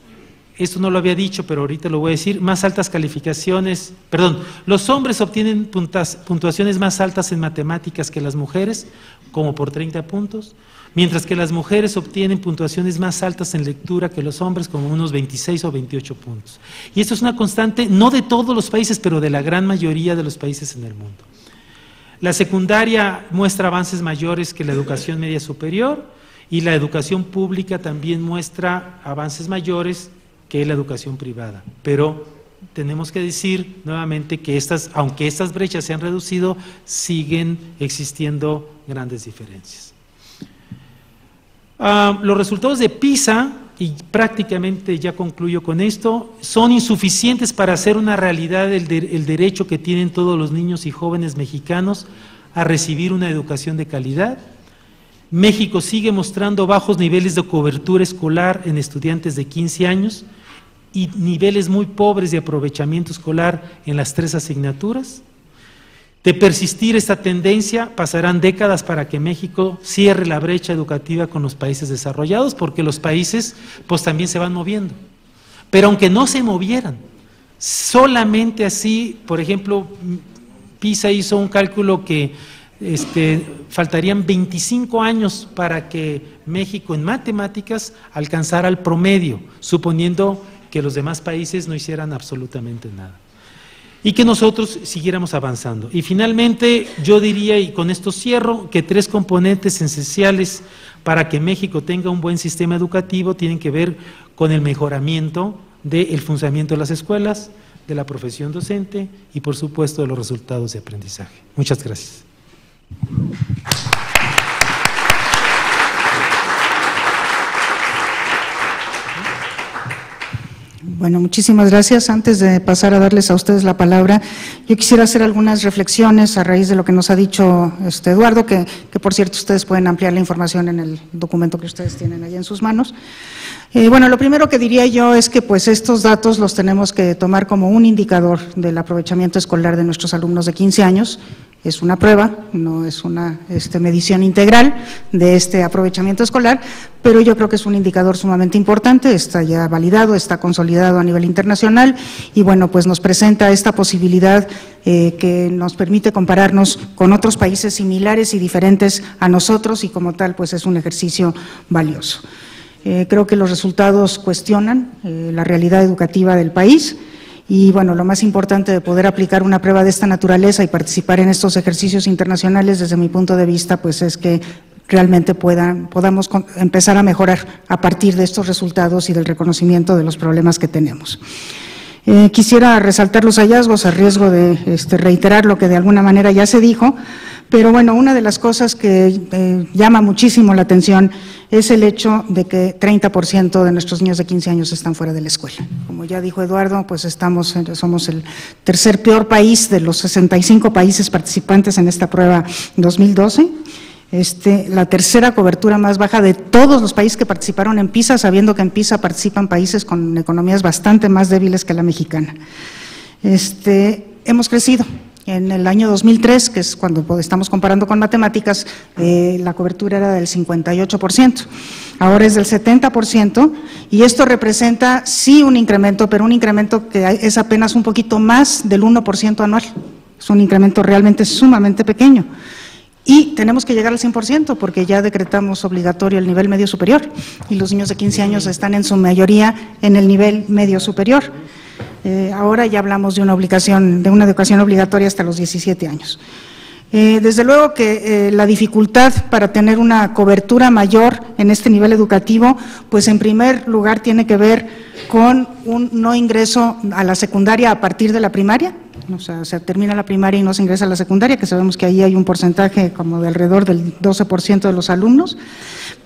esto no lo había dicho, pero ahorita lo voy a decir, más altas calificaciones, perdón, los hombres obtienen puntuaciones más altas en matemáticas que las mujeres, como por 30 puntos, mientras que las mujeres obtienen puntuaciones más altas en lectura que los hombres, como unos 26 o 28 puntos. Y esto es una constante, no de todos los países, pero de la gran mayoría de los países en el mundo. La secundaria muestra avances mayores que la educación media superior, y la educación pública también muestra avances mayores que la educación privada, pero tenemos que decir nuevamente que aunque estas brechas se han reducido, siguen existiendo grandes diferencias. Los resultados de PISA, y prácticamente ya concluyo con esto, son insuficientes para hacer una realidad el derecho que tienen todos los niños y jóvenes mexicanos a recibir una educación de calidad. México sigue mostrando bajos niveles de cobertura escolar en estudiantes de 15 años y niveles muy pobres de aprovechamiento escolar en las 3 asignaturas. De persistir esta tendencia, pasarán décadas para que México cierre la brecha educativa con los países desarrollados, porque los países pues también se van moviendo. Pero aunque no se movieran, solamente así, por ejemplo, PISA hizo un cálculo que faltarían 25 años para que México en matemáticas alcanzara el promedio, suponiendo que los demás países no hicieran absolutamente nada y que nosotros siguiéramos avanzando. Y finalmente yo diría, y con esto cierro, que 3 componentes esenciales para que México tenga un buen sistema educativo tienen que ver con el mejoramiento del funcionamiento de las escuelas, de la profesión docente y por supuesto de los resultados de aprendizaje. Muchas gracias. Bueno, muchísimas gracias. Antes de pasar a darles a ustedes la palabra, yo quisiera hacer algunas reflexiones a raíz de lo que nos ha dicho Eduardo, que por cierto ustedes pueden ampliar la información en el documento que ustedes tienen ahí en sus manos. Bueno, lo primero que diría yo es que pues estos datos los tenemos que tomar como un indicador del aprovechamiento escolar de nuestros alumnos de 15 años. Es una prueba, no es una medición integral de este aprovechamiento escolar, pero yo creo que es un indicador sumamente importante, está ya validado, está consolidado a nivel internacional y bueno, pues nos presenta esta posibilidad que nos permite compararnos con otros países similares y diferentes a nosotros y como tal pues es un ejercicio valioso. Creo que los resultados cuestionan la realidad educativa del país. Y bueno, lo más importante de poder aplicar una prueba de esta naturaleza y participar en estos ejercicios internacionales, desde mi punto de vista, pues es que realmente podamos empezar a mejorar a partir de estos resultados y del reconocimiento de los problemas que tenemos. Quisiera resaltar los hallazgos a riesgo de reiterar lo que de alguna manera ya se dijo, pero bueno, una de las cosas que llama muchísimo la atención es el hecho de que 30% de nuestros niños de 15 años están fuera de la escuela. Como ya dijo Eduardo, pues somos el tercer peor país de los 65 países participantes en esta prueba 2012. La tercera cobertura más baja de todos los países que participaron en PISA, sabiendo que en PISA participan países con economías bastante más débiles que la mexicana. Hemos crecido. En el año 2003, que es cuando estamos comparando con matemáticas, la cobertura era del 58%, ahora es del 70%, y esto representa sí un incremento, pero un incremento que es apenas un poquito más del 1% anual, es un incremento realmente sumamente pequeño. Y tenemos que llegar al 100% porque ya decretamos obligatorio el nivel medio superior, y los niños de 15 años están en su mayoría en el nivel medio superior. Ahora ya hablamos de una educación obligatoria hasta los 17 años. Desde luego que la dificultad para tener una cobertura mayor en este nivel educativo, pues en primer lugar tiene que ver con un no ingreso a la secundaria a partir de la primaria, o sea, se termina la primaria y no se ingresa a la secundaria, que sabemos que ahí hay un porcentaje como de alrededor del 12% de los alumnos,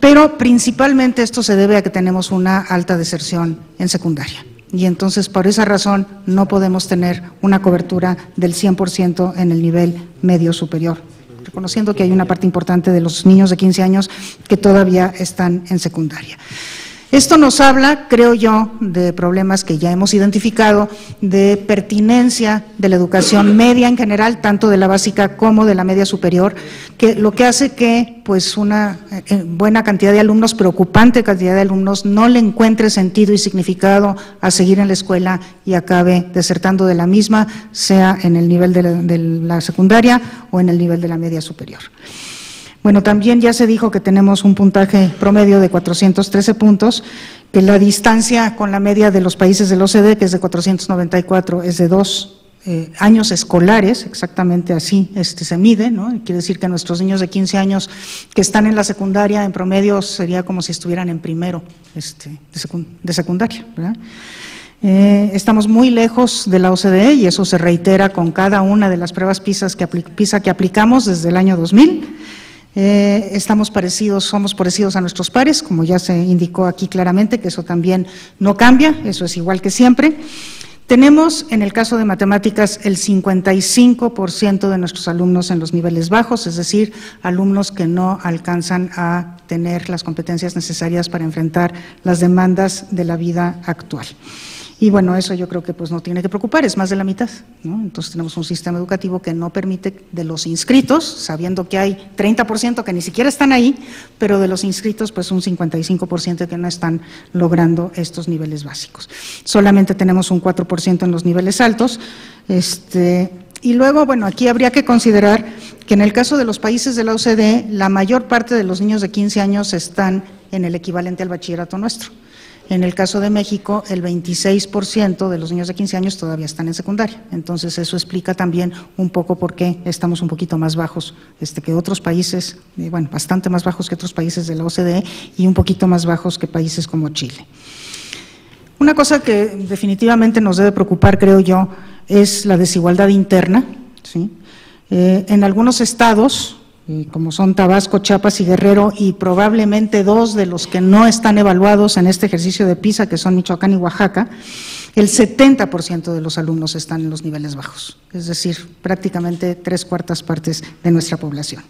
pero principalmente esto se debe a que tenemos una alta deserción en secundaria. Y entonces, por esa razón, no podemos tener una cobertura del 100% en el nivel medio superior, reconociendo que hay una parte importante de los niños de 15 años que todavía están en secundaria. Esto nos habla, creo yo, de problemas que ya hemos identificado, de pertinencia de la educación media en general, tanto de la básica como de la media superior, que lo que hace que pues una buena cantidad de alumnos, preocupante cantidad de alumnos, no le encuentre sentido y significado a seguir en la escuela y acabe desertando de la misma, sea en el nivel de la secundaria o en el nivel de la media superior. Bueno, también ya se dijo que tenemos un puntaje promedio de 413 puntos, que la distancia con la media de los países del OCDE, que es de 494, es de 2 años escolares, exactamente así se mide, ¿no? Quiere decir que nuestros niños de 15 años que están en la secundaria, en promedio sería como si estuvieran en primero de secundaria, ¿verdad? Estamos muy lejos de la OCDE y eso se reitera con cada una de las pruebas PISA que aplicamos desde el año 2000. Somos parecidos a nuestros pares, como ya se indicó aquí claramente, que eso también no cambia, eso es igual que siempre. Tenemos, en el caso de matemáticas, el 55% de nuestros alumnos en los niveles bajos, es decir, alumnos que no alcanzan a tener las competencias necesarias para enfrentar las demandas de la vida actual. Y bueno, eso yo creo que pues no tiene que preocupar, es más de la mitad, ¿no? Entonces tenemos un sistema educativo que no permite de los inscritos, sabiendo que hay 30% que ni siquiera están ahí, pero de los inscritos pues un 55% que no están logrando estos niveles básicos. Solamente tenemos un 4% en los niveles altos. Y luego, bueno, aquí habría que considerar que en el caso de los países de la OCDE, la mayor parte de los niños de 15 años están en el equivalente al bachillerato nuestro. En el caso de México, el 26% de los niños de 15 años todavía están en secundaria. Entonces, eso explica también un poco por qué estamos un poquito más bajos que otros países, bueno, bastante más bajos que otros países de la OCDE y un poquito más bajos que países como Chile. Una cosa que definitivamente nos debe preocupar, creo yo, es la desigualdad interna, ¿sí? En algunos estados, como son Tabasco, Chiapas y Guerrero, y probablemente 2 de los que no están evaluados en este ejercicio de PISA, que son Michoacán y Oaxaca, el 70% de los alumnos están en los niveles bajos, es decir, prácticamente 3/4 partes de nuestra población.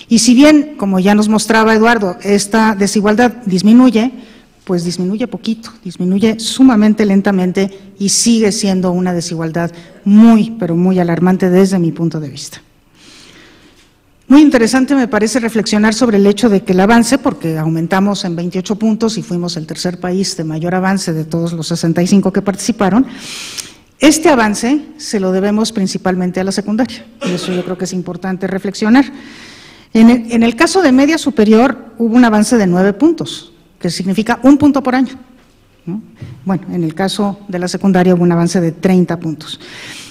Y si bien, como ya nos mostraba Eduardo, esta desigualdad disminuye, pues disminuye poquito, disminuye sumamente lentamente y sigue siendo una desigualdad muy, pero muy alarmante desde mi punto de vista. Muy interesante me parece reflexionar sobre el hecho de que el avance, porque aumentamos en 28 puntos y fuimos el tercer país de mayor avance de todos los 65 que participaron, este avance se lo debemos principalmente a la secundaria, y eso yo creo que es importante reflexionar. En el caso de media superior hubo un avance de 9 puntos, que significa 1 punto por año, ¿no? Bueno, en el caso de la secundaria hubo un avance de 30 puntos.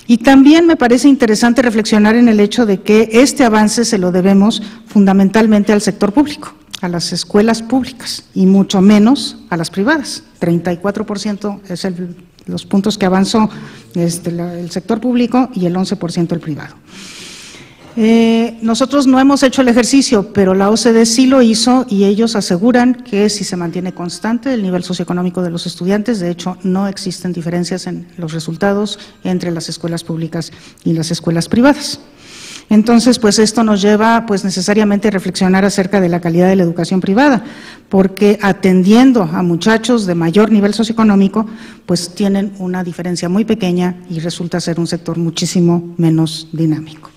Y también me parece interesante reflexionar en el hecho de que este avance se lo debemos fundamentalmente al sector público, a las escuelas públicas, y mucho menos a las privadas. 34% es los puntos que avanzó el sector público y el 11% el privado. Nosotros no hemos hecho el ejercicio, pero la OCDE sí lo hizo y ellos aseguran que si se mantiene constante el nivel socioeconómico de los estudiantes, de hecho no existen diferencias en los resultados entre las escuelas públicas y las escuelas privadas. Entonces, pues esto nos lleva pues necesariamente a reflexionar acerca de la calidad de la educación privada, porque atendiendo a muchachos de mayor nivel socioeconómico, pues tienen una diferencia muy pequeña y resulta ser un sector muchísimo menos dinámico.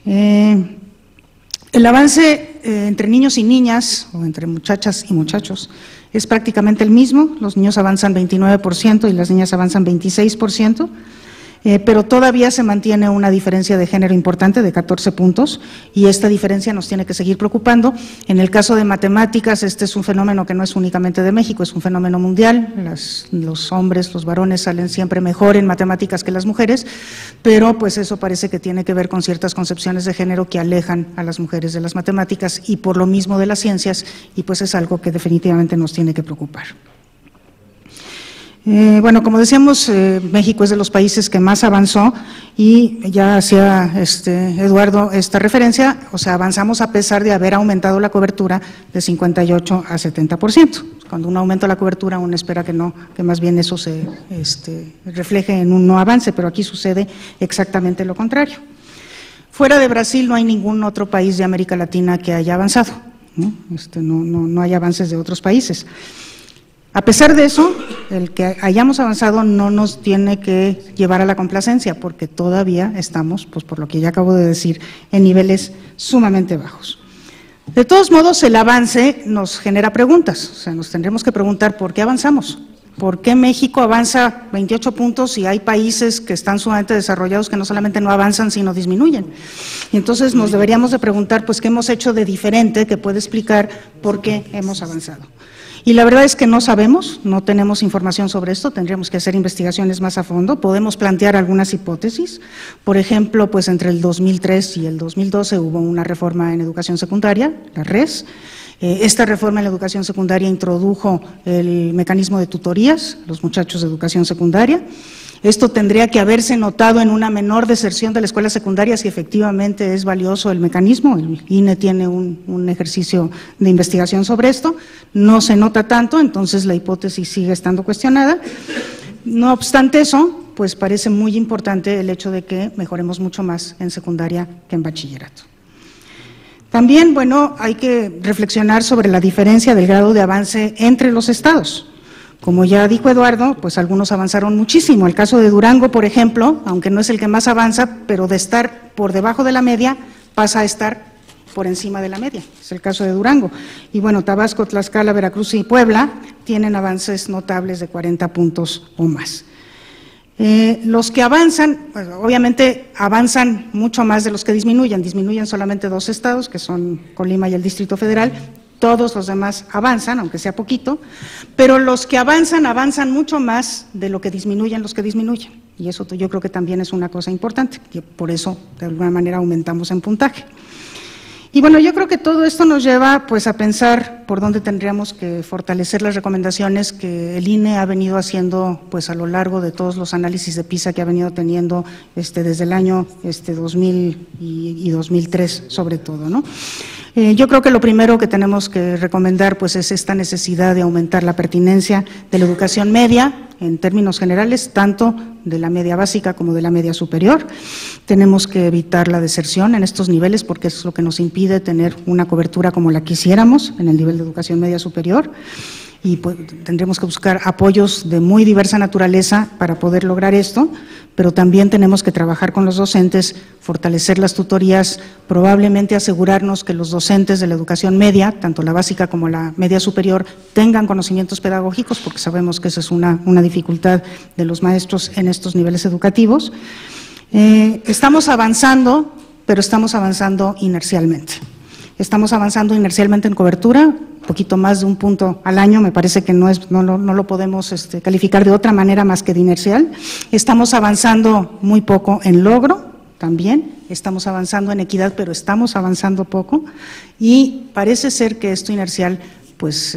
El avance entre niños y niñas, o entre muchachas y muchachos, es prácticamente el mismo. Los niños avanzan 29% y las niñas avanzan 26%, pero todavía se mantiene una diferencia de género importante de 14 puntos y esta diferencia nos tiene que seguir preocupando. En el caso de matemáticas, este es un fenómeno que no es únicamente de México, es un fenómeno mundial. Los hombres, los varones salen siempre mejor en matemáticas que las mujeres, pero pues eso parece que tiene que ver con ciertas concepciones de género que alejan a las mujeres de las matemáticas y por lo mismo de las ciencias, y pues es algo que definitivamente nos tiene que preocupar. Bueno, como decíamos, México es de los países que más avanzó y ya hacía Eduardo esta referencia, o sea, avanzamos a pesar de haber aumentado la cobertura de 58 a 70%. Cuando uno aumenta la cobertura, uno espera que no, que más bien eso se refleje en un no avance, pero aquí sucede exactamente lo contrario. Fuera de Brasil no hay ningún otro país de América Latina que haya avanzado, ¿no? No hay avances de otros países. A pesar de eso, el que hayamos avanzado no nos tiene que llevar a la complacencia, porque todavía estamos, pues por lo que ya acabo de decir, en niveles sumamente bajos. De todos modos, el avance nos genera preguntas, o sea, nos tendremos que preguntar por qué avanzamos, por qué México avanza 28 puntos y hay países que están sumamente desarrollados que no solamente no avanzan, sino disminuyen. Y entonces nos deberíamos de preguntar, pues, ¿qué hemos hecho de diferente que puede explicar por qué hemos avanzado? Y la verdad es que no sabemos, no tenemos información sobre esto, tendríamos que hacer investigaciones más a fondo, podemos plantear algunas hipótesis. Por ejemplo, pues entre el 2003 y el 2012 hubo una reforma en educación secundaria, la RES. Esta reforma en la educación secundaria introdujo el mecanismo de tutorías a los muchachos de educación secundaria. Esto tendría que haberse notado en una menor deserción de la escuela secundaria si efectivamente es valioso el mecanismo. El INE tiene un ejercicio de investigación sobre esto, no se nota tanto, entonces la hipótesis sigue estando cuestionada. No obstante eso, pues parece muy importante el hecho de que mejoremos mucho más en secundaria que en bachillerato. También, bueno, hay que reflexionar sobre la diferencia del grado de avance entre los estados. Como ya dijo Eduardo, pues algunos avanzaron muchísimo. El caso de Durango, por ejemplo, aunque no es el que más avanza, pero de estar por debajo de la media, pasa a estar por encima de la media. Es el caso de Durango. Y bueno, Tabasco, Tlaxcala, Veracruz y Puebla tienen avances notables de 40 puntos o más. Los que avanzan, pues, obviamente avanzan mucho más de los que disminuyen solamente 2 estados, que son Colima y el Distrito Federal. Todos los demás avanzan, aunque sea poquito, pero los que avanzan mucho más de lo que disminuyen los que disminuyen. Y eso yo creo que también es una cosa importante, que por eso de alguna manera aumentamos en puntaje. Y bueno, yo creo que todo esto nos lleva pues a pensar por dónde tendríamos que fortalecer las recomendaciones que el INE ha venido haciendo pues a lo largo de todos los análisis de PISA que ha venido teniendo desde el año 2000 y 2003 sobre todo, ¿no? Yo creo que lo primero que tenemos que recomendar pues es esta necesidad de aumentar la pertinencia de la educación media en términos generales, tanto de la media básica como de la media superior. Tenemos que evitar la deserción en estos niveles porque es lo que nos impide tener una cobertura como la quisiéramos en el nivel de educación media superior. Y pues, tendremos que buscar apoyos de muy diversa naturaleza para poder lograr esto, pero también tenemos que trabajar con los docentes, fortalecer las tutorías, probablemente asegurarnos que los docentes de la educación media, tanto la básica como la media superior, tengan conocimientos pedagógicos, porque sabemos que esa es una dificultad de los maestros en estos niveles educativos. Estamos avanzando, pero estamos avanzando inercialmente. Estamos avanzando inercialmente en cobertura, un poquito más de un punto al año, me parece que no lo podemos calificar de otra manera más que de inercial. Estamos avanzando muy poco en logro también, estamos avanzando en equidad, pero estamos avanzando poco y parece ser que esto inercial, pues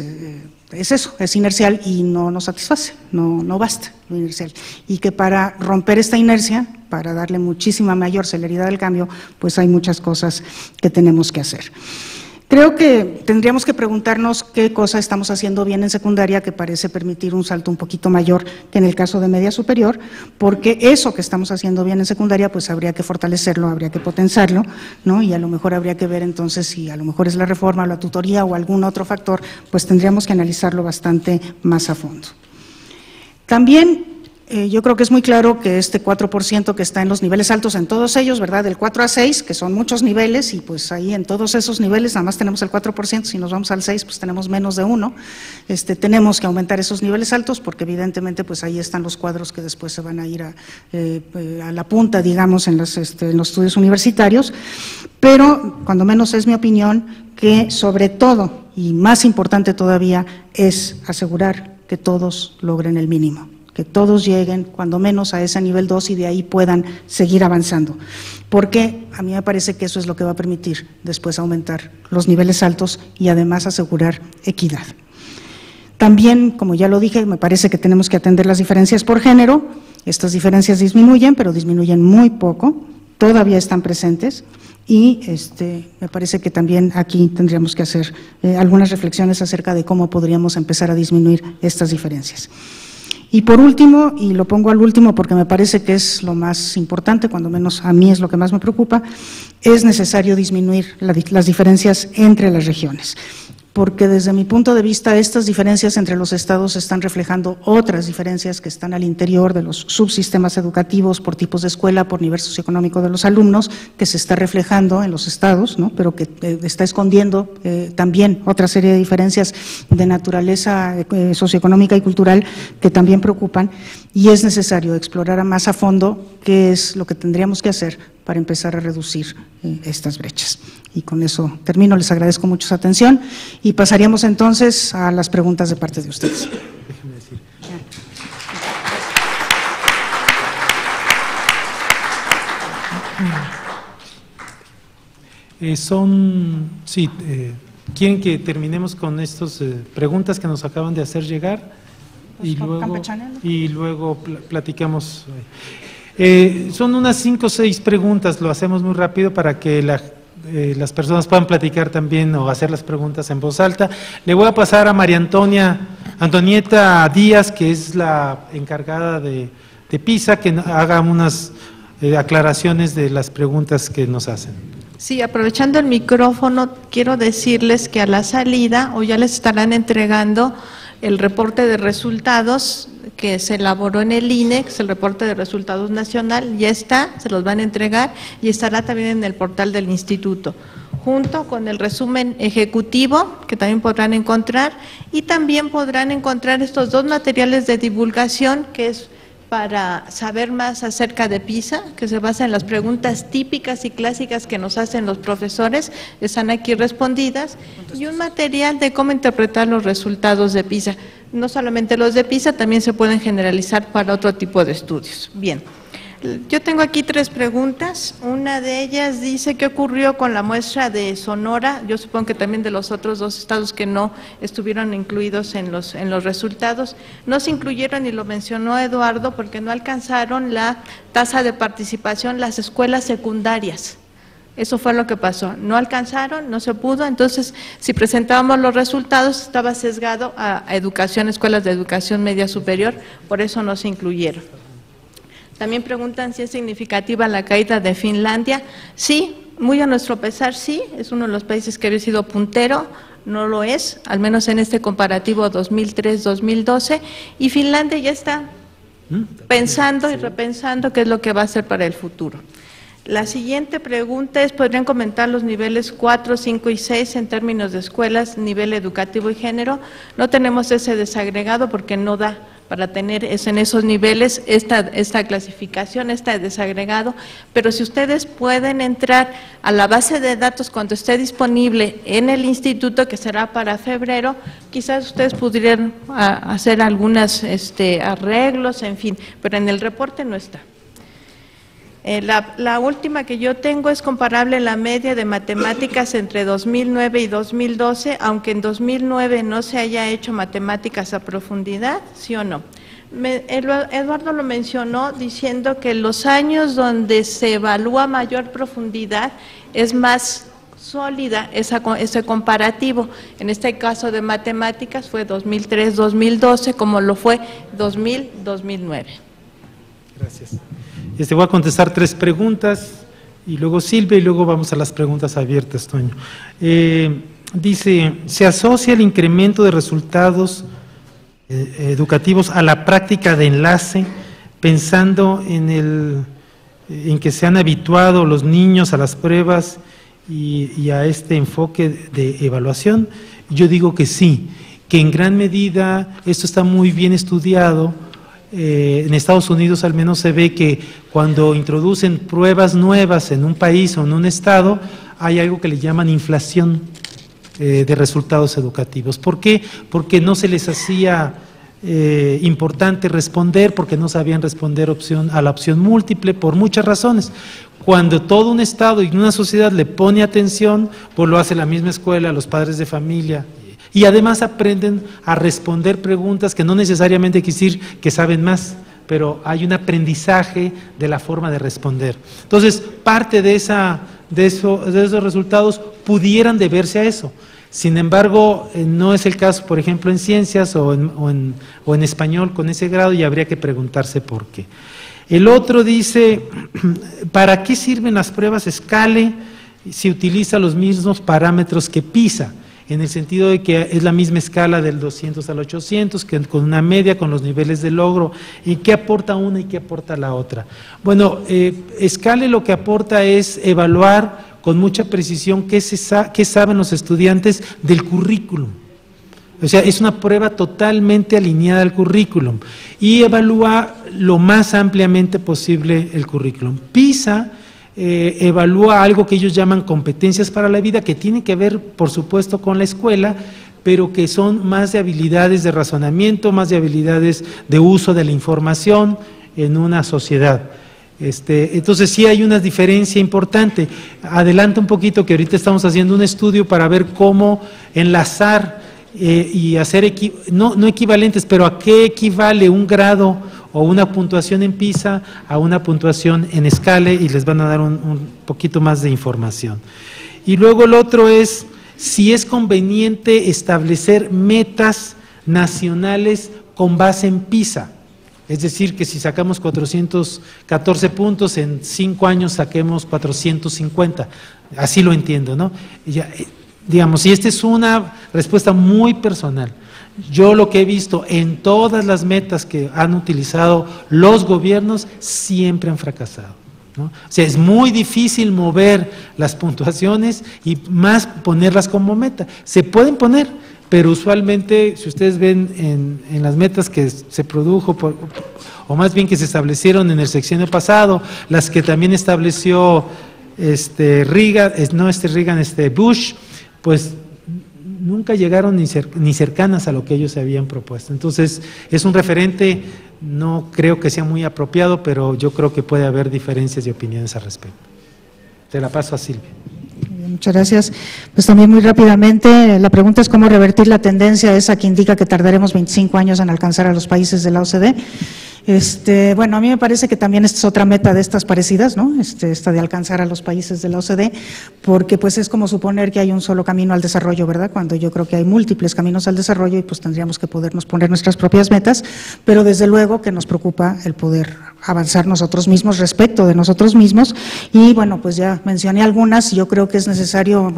es eso, es inercial y no nos satisface, no basta lo inercial. Y que para romper esta inercia, para darle muchísima mayor celeridad al cambio, pues hay muchas cosas que tenemos que hacer. Creo que tendríamos que preguntarnos qué cosa estamos haciendo bien en secundaria que parece permitir un salto un poquito mayor que en el caso de media superior, porque eso que estamos haciendo bien en secundaria pues habría que fortalecerlo, habría que potenciarlo, ¿no? Y a lo mejor habría que ver entonces si a lo mejor es la reforma o la tutoría o algún otro factor, pues tendríamos que analizarlo bastante más a fondo. También yo creo que es muy claro que este 4% que está en los niveles altos en todos ellos, ¿verdad? Del 4 a 6, que son muchos niveles, y pues ahí en todos esos niveles nada más tenemos el 4%, si nos vamos al 6 pues tenemos menos de 1. Tenemos que aumentar esos niveles altos porque evidentemente pues ahí están los cuadros que después se van a ir a la punta, digamos, en los estudios universitarios, pero cuando menos es mi opinión que sobre todo, y más importante todavía, es asegurar que todos logren el mínimo, que todos lleguen cuando menos a ese nivel 2 y de ahí puedan seguir avanzando, porque a mí me parece que eso es lo que va a permitir después aumentar los niveles altos y además asegurar equidad. También, como ya lo dije, me parece que tenemos que atender las diferencias por género. Estas diferencias disminuyen, pero disminuyen muy poco, todavía están presentes. Y me parece que también aquí tendríamos que hacer algunas reflexiones acerca de cómo podríamos empezar a disminuir estas diferencias. Y por último, y lo pongo al último porque me parece que es lo más importante, cuando menos a mí es lo que más me preocupa, es necesario disminuir las diferencias entre las regiones. Porque desde mi punto de vista estas diferencias entre los estados están reflejando otras diferencias que están al interior de los subsistemas educativos por tipos de escuela, por nivel socioeconómico de los alumnos, que se está reflejando en los estados, ¿no? Pero que está escondiendo también otra serie de diferencias de naturaleza socioeconómica y cultural que también preocupan, y es necesario explorar más a fondo qué es lo que tendríamos que hacer para empezar a reducir estas brechas. Y con eso termino, les agradezco mucho su atención y pasaríamos entonces a las preguntas de parte de ustedes. Déjeme decir. ¿Quieren que terminemos con estas preguntas que nos acaban de hacer llegar? Y luego platicamos. Son unas 5 o 6 preguntas, lo hacemos muy rápido para que las personas puedan platicar también o hacer las preguntas en voz alta. Le voy a pasar a María Antonieta Díaz, que es la encargada de PISA, que haga unas aclaraciones de las preguntas que nos hacen. Sí, aprovechando el micrófono, quiero decirles que a la salida o ya les estarán entregando el reporte de resultados que se elaboró en el INE, que es el reporte de resultados nacional, ya está, se los van a entregar y estará también en el portal del instituto, junto con el resumen ejecutivo que también podrán encontrar, y también podrán encontrar estos 2 materiales de divulgación que es para saber más acerca de PISA, que se basa en las preguntas típicas y clásicas que nos hacen los profesores, están aquí respondidas, y un material de cómo interpretar los resultados de PISA. No solamente los de PISA, también se pueden generalizar para otro tipo de estudios. Bien, Yo tengo aquí 3 preguntas. Una de ellas dice, ¿qué ocurrió con la muestra de Sonora? Yo supongo que también de los otros 2 estados que no estuvieron incluidos en los resultados. No se incluyeron, y lo mencionó Eduardo, porque no alcanzaron la tasa de participación las escuelas secundarias. Eso fue lo que pasó. No alcanzaron, no se pudo. Entonces, si presentábamos los resultados, estaba sesgado a educación, escuelas de educación media superior, por eso no se incluyeron. También preguntan si es significativa la caída de Finlandia. Sí, muy a nuestro pesar, sí, es uno de los países que había sido puntero, no lo es, al menos en este comparativo 2003-2012, y Finlandia ya está pensando y repensando qué es lo que va a hacer para el futuro. La siguiente pregunta es, ¿podrían comentar los niveles 4, 5 y 6 en términos de escuelas, nivel educativo y género? No tenemos ese desagregado porque no da para tener en esos niveles esta clasificación, este desagregado, pero si ustedes pueden entrar a la base de datos cuando esté disponible en el instituto, que será para febrero, quizás ustedes pudieran hacer algunos arreglos, en fin, pero en el reporte no está. La última que yo tengo es comparable la media de matemáticas entre 2009 y 2012, aunque en 2009 no se haya hecho matemáticas a profundidad, ¿sí o no? Eduardo lo mencionó diciendo que los años donde se evalúa mayor profundidad es más sólida ese comparativo. En este caso de matemáticas fue 2003-2012, como lo fue 2000-2009. Gracias. Voy a contestar 3 preguntas, y luego Silvia, y luego vamos a las preguntas abiertas, Toño. Dice, ¿se asocia el incremento de resultados educativos a la práctica de enlace, pensando en que se han habituado los niños a las pruebas y a este enfoque de evaluación? Yo digo que sí, que en gran medida esto está muy bien estudiado. En Estados Unidos al menos se ve que cuando introducen pruebas nuevas en un país o en un estado, hay algo que le llaman inflación de resultados educativos. ¿Por qué? Porque no se les hacía importante responder, porque no sabían responder a la opción múltiple, por muchas razones. Cuando todo un estado y una sociedad le pone atención, pues lo hace la misma escuela, los padres de familia, y además aprenden a responder preguntas que no necesariamente quiere decir que saben más, pero hay un aprendizaje de la forma de responder. Entonces, parte de esos resultados pudieran deberse a eso. Sin embargo, no es el caso, por ejemplo, en ciencias o en español con ese grado, y habría que preguntarse por qué. El otro dice, ¿para qué sirven las pruebas Scale si utiliza los mismos parámetros que PISA? En el sentido de que es la misma escala del 200 al 800, que con una media, con los niveles de logro. ¿Y qué aporta una y qué aporta la otra? Bueno, Scale lo que aporta es evaluar con mucha precisión qué saben los estudiantes del currículum. O sea, es una prueba totalmente alineada al currículum y evalúa lo más ampliamente posible el currículum. PISA evalúa algo que ellos llaman competencias para la vida, que tiene que ver, por supuesto, con la escuela, pero que son más de habilidades de razonamiento, más de habilidades de uso de la información en una sociedad. Entonces sí hay una diferencia importante. Adelanta un poquito que ahorita estamos haciendo un estudio para ver cómo enlazar y hacer, no equivalentes, pero a qué equivale un grado o una puntuación en PISA a una puntuación en Scale, y les van a dar un poquito más de información. Y luego el otro es si es conveniente establecer metas nacionales con base en PISA. Es decir, que si sacamos 414 puntos, en 5 años saquemos 450. Así lo entiendo, ¿no? Digamos, y esta es una respuesta muy personal. Yo lo que he visto en todas las metas que han utilizado los gobiernos, siempre han fracasado, ¿no? O sea, es muy difícil mover las puntuaciones y más ponerlas como meta. Se pueden poner, pero usualmente, si ustedes ven en las metas que se produjo, o más bien que se establecieron en el sexenio pasado, las que también estableció Bush, pues nunca llegaron ni cercanas a lo que ellos se habían propuesto. Entonces, es un referente no creo que sea muy apropiado, pero yo creo que puede haber diferencias de opiniones al respecto. Te la paso a Silvia. Muchas gracias. Pues también muy rápidamente, la pregunta es cómo revertir la tendencia esa que indica que tardaremos 25 años en alcanzar a los países de la OCDE. Bueno, a mí me parece que también esta es otra meta de estas parecidas, ¿no? Esta de alcanzar a los países de la OCDE, porque pues es como suponer que hay un solo camino al desarrollo, ¿verdad? Cuando yo creo que hay múltiples caminos al desarrollo y pues tendríamos que podernos poner nuestras propias metas, pero desde luego que nos preocupa el poder avanzar nosotros mismos respecto de nosotros mismos y bueno, pues ya mencioné algunas, yo creo que es necesario,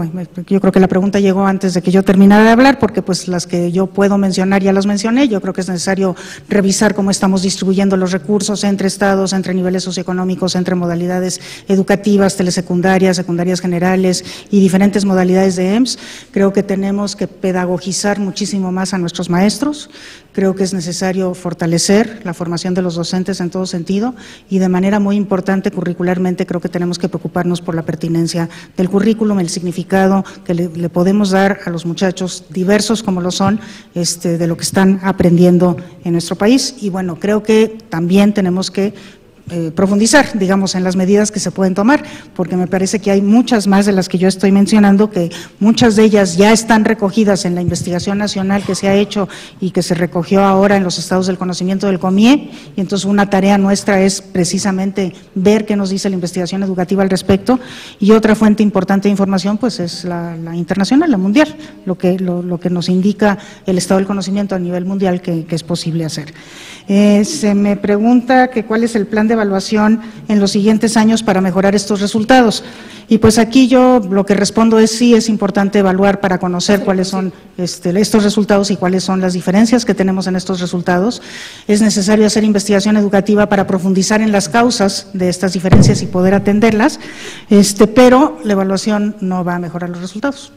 yo creo que la pregunta llegó antes de que yo terminara de hablar, porque pues las que yo puedo mencionar ya las mencioné, yo creo que es necesario revisar cómo estamos distribuyendo los recursos entre estados, entre niveles socioeconómicos, entre modalidades educativas, telesecundarias, secundarias generales y diferentes modalidades de EMS. Creo que tenemos que pedagogizar muchísimo más a nuestros maestros, creo que es necesario fortalecer la formación de los docentes en todo sentido y de manera muy importante curricularmente creo que tenemos que preocuparnos por la pertinencia del currículum, el significado que le podemos dar a los muchachos diversos como lo son, de lo que están aprendiendo en nuestro país y bueno, creo que también tenemos que profundizar, digamos, en las medidas que se pueden tomar, porque me parece que hay muchas más de las que yo estoy mencionando, que muchas de ellas ya están recogidas en la investigación nacional que se ha hecho y que se recogió ahora en los estados del conocimiento del COMIE, y entonces una tarea nuestra es precisamente ver qué nos dice la investigación educativa al respecto, y otra fuente importante de información pues es la internacional, la mundial, lo que nos indica el estado del conocimiento a nivel mundial que es posible hacer. Se me pregunta que cuál es el plan de evaluación en los siguientes años para mejorar estos resultados. Y pues aquí yo lo que respondo es sí, es importante evaluar para conocer cuáles son estos resultados y cuáles son las diferencias que tenemos en estos resultados. Es necesario hacer investigación educativa para profundizar en las causas de estas diferencias y poder atenderlas, pero la evaluación no va a mejorar los resultados.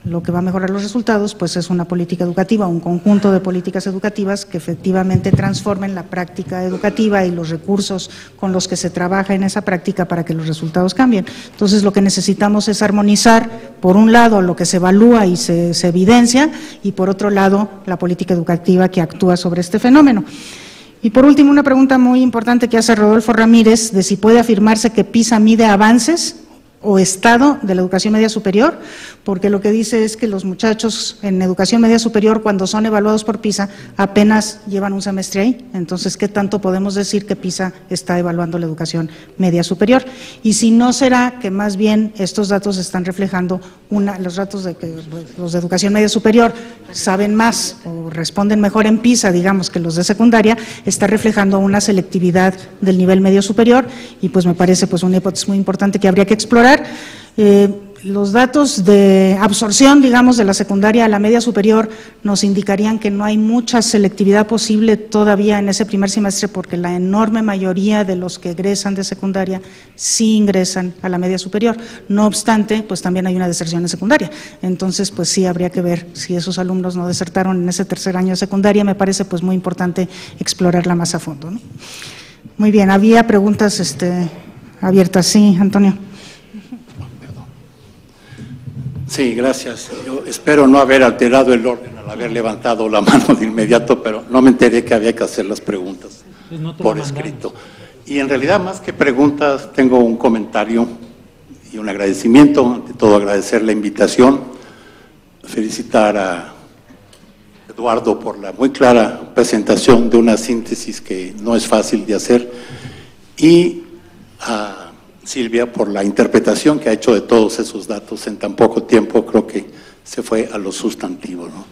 Lo que va a mejorar los resultados pues es una política educativa, un conjunto de políticas educativas que efectivamente transformen la práctica educativa y los recursos con los que se trabaja en esa práctica para que los resultados cambien. Entonces lo que necesitamos es armonizar, por un lado, lo que se evalúa y se evidencia y por otro lado, la política educativa que actúa sobre este fenómeno. Y por último, una pregunta muy importante que hace Rodolfo Ramírez de si puede afirmarse que PISA mide avances o estado de la educación media superior, porque lo que dice es que los muchachos en educación media superior cuando son evaluados por PISA apenas llevan un semestre ahí, entonces ¿qué tanto podemos decir que PISA está evaluando la educación media superior? Y si no será que más bien estos datos están reflejando los datos de que los de educación media superior saben más o responden mejor en PISA, digamos, que los de secundaria, está reflejando una selectividad del nivel medio superior y pues me parece pues una hipótesis muy importante que habría que explorar. Los datos de absorción, digamos, de la secundaria a la media superior nos indicarían que no hay mucha selectividad posible todavía en ese primer semestre porque la enorme mayoría de los que egresan de secundaria sí ingresan a la media superior. No obstante, pues también hay una deserción en secundaria. Entonces, pues sí habría que ver si esos alumnos no desertaron en ese tercer año de secundaria. Me parece pues muy importante explorarla más a fondo, ¿no? Muy bien, había preguntas abiertas. Sí, Antonio. Sí, gracias. Yo espero no haber alterado el orden al haber levantado la mano de inmediato, pero no me enteré que había que hacer las preguntas por escrito. Y en realidad, más que preguntas, tengo un comentario y un agradecimiento. Ante todo, agradecer la invitación, felicitar a Eduardo por la muy clara presentación de una síntesis que no es fácil de hacer y a Silvia por la interpretación que ha hecho de todos esos datos en tan poco tiempo. Creo que se fue a lo sustantivo, ¿no?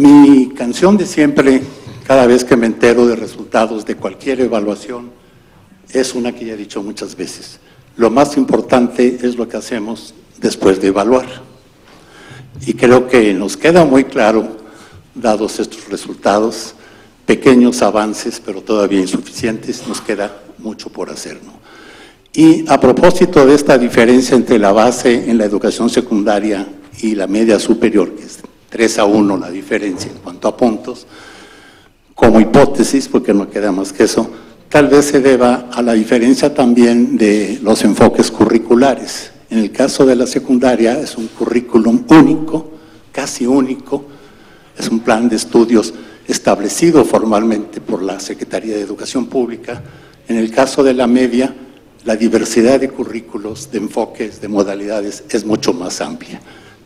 Mi canción de siempre, cada vez que me entero de resultados de cualquier evaluación, es una que ya he dicho muchas veces. Lo más importante es lo que hacemos después de evaluar. Y creo que nos queda muy claro, dados estos resultados, pequeños avances, pero todavía insuficientes, nos queda mucho por hacer, ¿no? Y a propósito de esta diferencia entre la base en la educación secundaria y la media superior, que es 3-1 la diferencia en cuanto a puntos, como hipótesis, porque no queda más que eso, tal vez se deba a la diferencia también de los enfoques curriculares. En el caso de la secundaria es un currículum único, casi único, es un plan de estudios establecido formalmente por la Secretaría de Educación Pública. En el caso de la media, la diversidad de currículos, de enfoques, de modalidades es mucho más amplia.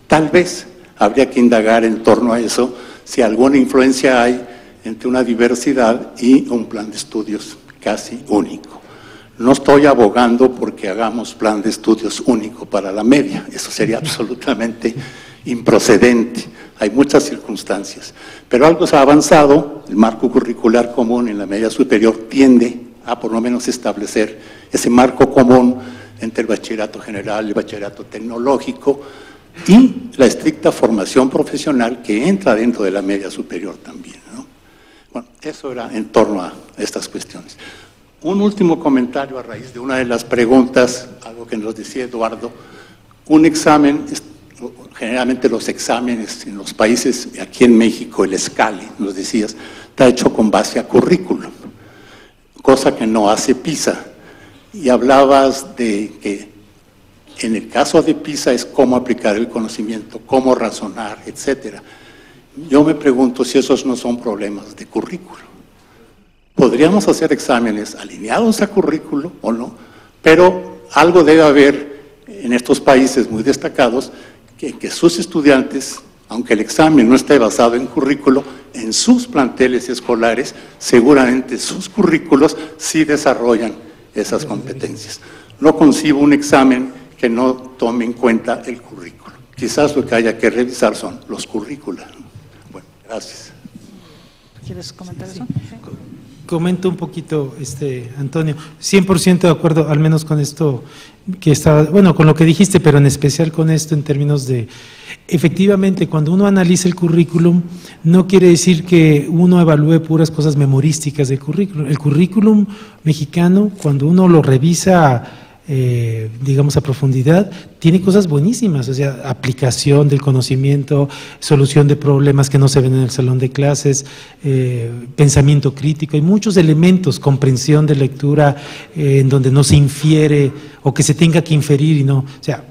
Tal vez habría que indagar en torno a eso, si alguna influencia hay entre una diversidad y un plan de estudios casi único. No estoy abogando porque hagamos plan de estudios único para la media, eso sería absolutamente improcedente. Hay muchas circunstancias, pero algo se ha avanzado. El marco curricular común en la media superior tiende a por lo menos establecer ese marco común entre el bachillerato general y el bachillerato tecnológico y la estricta formación profesional que entra dentro de la media superior también, ¿no? Bueno, eso era en torno a estas cuestiones. Un último comentario a raíz de una de las preguntas, algo que nos decía Eduardo. Un examen, generalmente los exámenes en los países, aquí en México, el SCALE, nos decías, está hecho con base a currículum, cosa que no hace PISA. Y hablabas de que en el caso de PISA es cómo aplicar el conocimiento, cómo razonar, etcétera. Yo me pregunto si esos no son problemas de currículo. Podríamos hacer exámenes alineados a currículo o no, pero algo debe haber en estos países muy destacados que sus estudiantes, aunque el examen no esté basado en currículo, en sus planteles escolares, seguramente sus currículos sí desarrollan esas competencias. No concibo un examen que no tome en cuenta el currículo. Quizás lo que haya que revisar son los currículos. Bueno, gracias. ¿Quieres comentar eso? Sí. Comento un poquito, Antonio, 100% de acuerdo, al menos con esto que estaba, bueno, con lo que dijiste, pero en especial con esto en términos de, efectivamente, cuando uno analiza el currículum, no quiere decir que uno evalúe puras cosas memorísticas del currículum. El currículum mexicano, cuando uno lo revisa, digamos a profundidad, tiene cosas buenísimas, o sea, aplicación del conocimiento, solución de problemas que no se ven en el salón de clases, pensamiento crítico, hay muchos elementos, comprensión de lectura en donde no se infiere o que se tenga que inferir y no, o sea,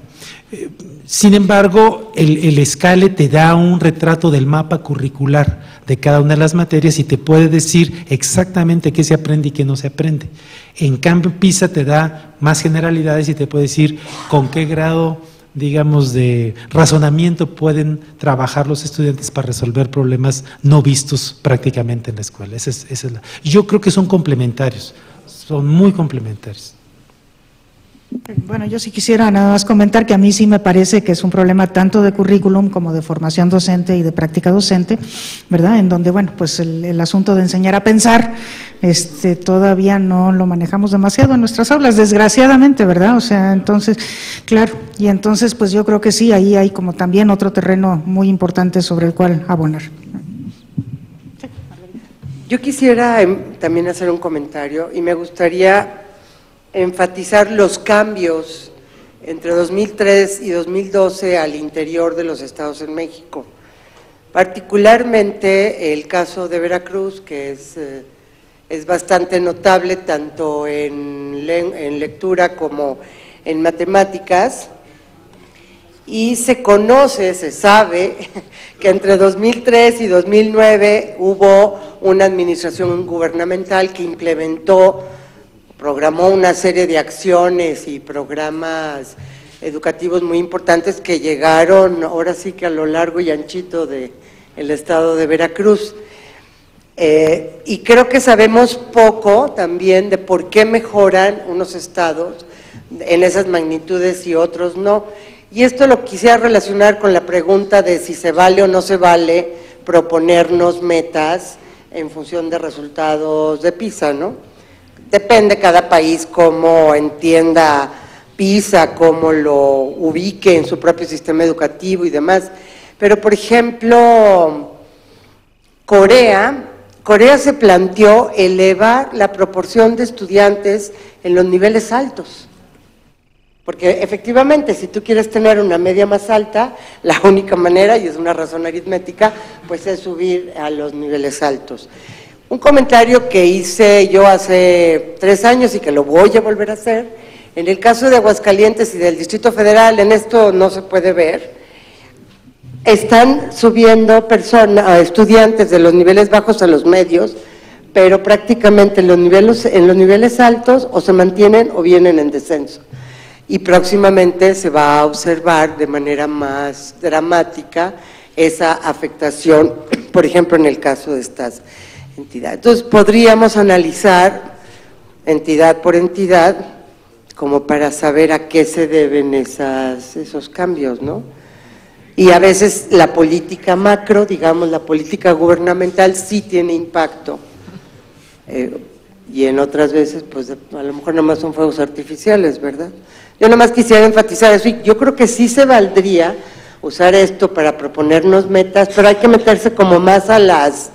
sin embargo, el SCALE te da un retrato del mapa curricular de cada una de las materias y te puede decir exactamente qué se aprende y qué no se aprende. En cambio, PISA te da más generalidades y te puede decir con qué grado, digamos, de razonamiento pueden trabajar los estudiantes para resolver problemas no vistos prácticamente en la escuela. Yo creo que son complementarios, son muy complementarios. Bueno, yo sí quisiera nada más comentar que a mí sí me parece que es un problema tanto de currículum como de formación docente y de práctica docente, ¿verdad? En donde, bueno, pues el asunto de enseñar a pensar todavía no lo manejamos demasiado en nuestras aulas, desgraciadamente, ¿verdad? O sea, entonces, claro, y entonces pues yo creo que sí, ahí hay como también otro terreno muy importante sobre el cual abonar. Yo quisiera también hacer un comentario y me gustaría enfatizar los cambios entre 2003 y 2012 al interior de los estados en México. Particularmente el caso de Veracruz, que es bastante notable tanto en lectura como en matemáticas, y se conoce, se sabe, que entre 2003 y 2009 hubo una administración gubernamental que programó una serie de acciones y programas educativos muy importantes que llegaron ahora sí que a lo largo y anchito del estado de Veracruz. Y creo que sabemos poco también de por qué mejoran unos estados en esas magnitudes y otros no. Y esto lo quisiera relacionar con la pregunta de si se vale o no se vale proponernos metas en función de resultados de PISA, ¿no? Depende cada país cómo entienda PISA, cómo lo ubique en su propio sistema educativo y demás. Pero, por ejemplo, Corea se planteó elevar la proporción de estudiantes en los niveles altos. Porque efectivamente, si tú quieres tener una media más alta, la única manera, y es una razón aritmética, pues es subir a los niveles altos. Un comentario que hice yo hace 3 años y que lo voy a volver a hacer, en el caso de Aguascalientes y del Distrito Federal, en esto no se puede ver, están subiendo estudiantes de los niveles bajos a los medios, pero prácticamente en los niveles altos o se mantienen o vienen en descenso. Y próximamente se va a observar de manera más dramática esa afectación, por ejemplo, en el caso de estas entidades. Entonces, podríamos analizar entidad por entidad como para saber a qué se deben esos cambios, ¿no? Y a veces la política macro, digamos, la política gubernamental sí tiene impacto, y en otras veces, pues a lo mejor nada más son fuegos artificiales, ¿verdad? Yo nada más quisiera enfatizar eso, y yo creo que sí se valdría usar esto para proponernos metas, pero hay que meterse como más a las,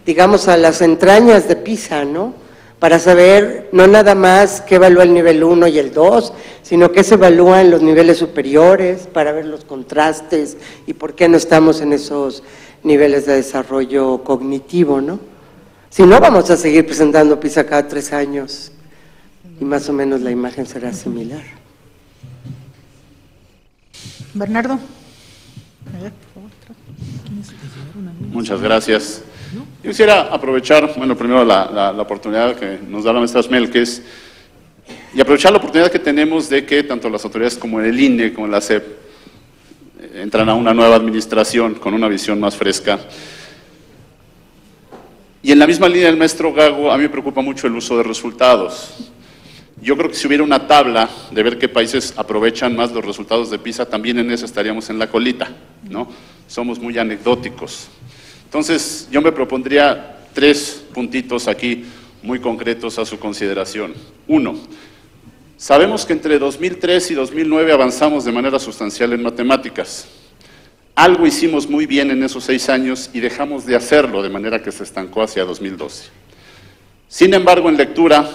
digamos, a las entrañas de PISA, ¿no? Para saber no nada más qué evalúa el nivel 1 y el 2, sino qué se evalúa en los niveles superiores, para ver los contrastes y por qué no estamos en esos niveles de desarrollo cognitivo, ¿no? Si no, vamos a seguir presentando PISA cada 3 años y más o menos la imagen será similar. Bernardo. Muchas gracias. Yo quisiera aprovechar, bueno, primero la oportunidad que nos da la maestra Smelkes y aprovechar la oportunidad que tenemos de que tanto las autoridades como el INE, como la SEP, entran a una nueva administración con una visión más fresca. Y en la misma línea del maestro Gago, a mí me preocupa mucho el uso de resultados. Yo creo que si hubiera una tabla de ver qué países aprovechan más los resultados de PISA, también en eso estaríamos en la colita, ¿no? Somos muy anecdóticos. Entonces, yo me propondría 3 puntitos aquí muy concretos a su consideración. 1, sabemos que entre 2003 y 2009 avanzamos de manera sustancial en matemáticas. Algo hicimos muy bien en esos 6 años y dejamos de hacerlo de manera que se estancó hacia 2012. Sin embargo, en lectura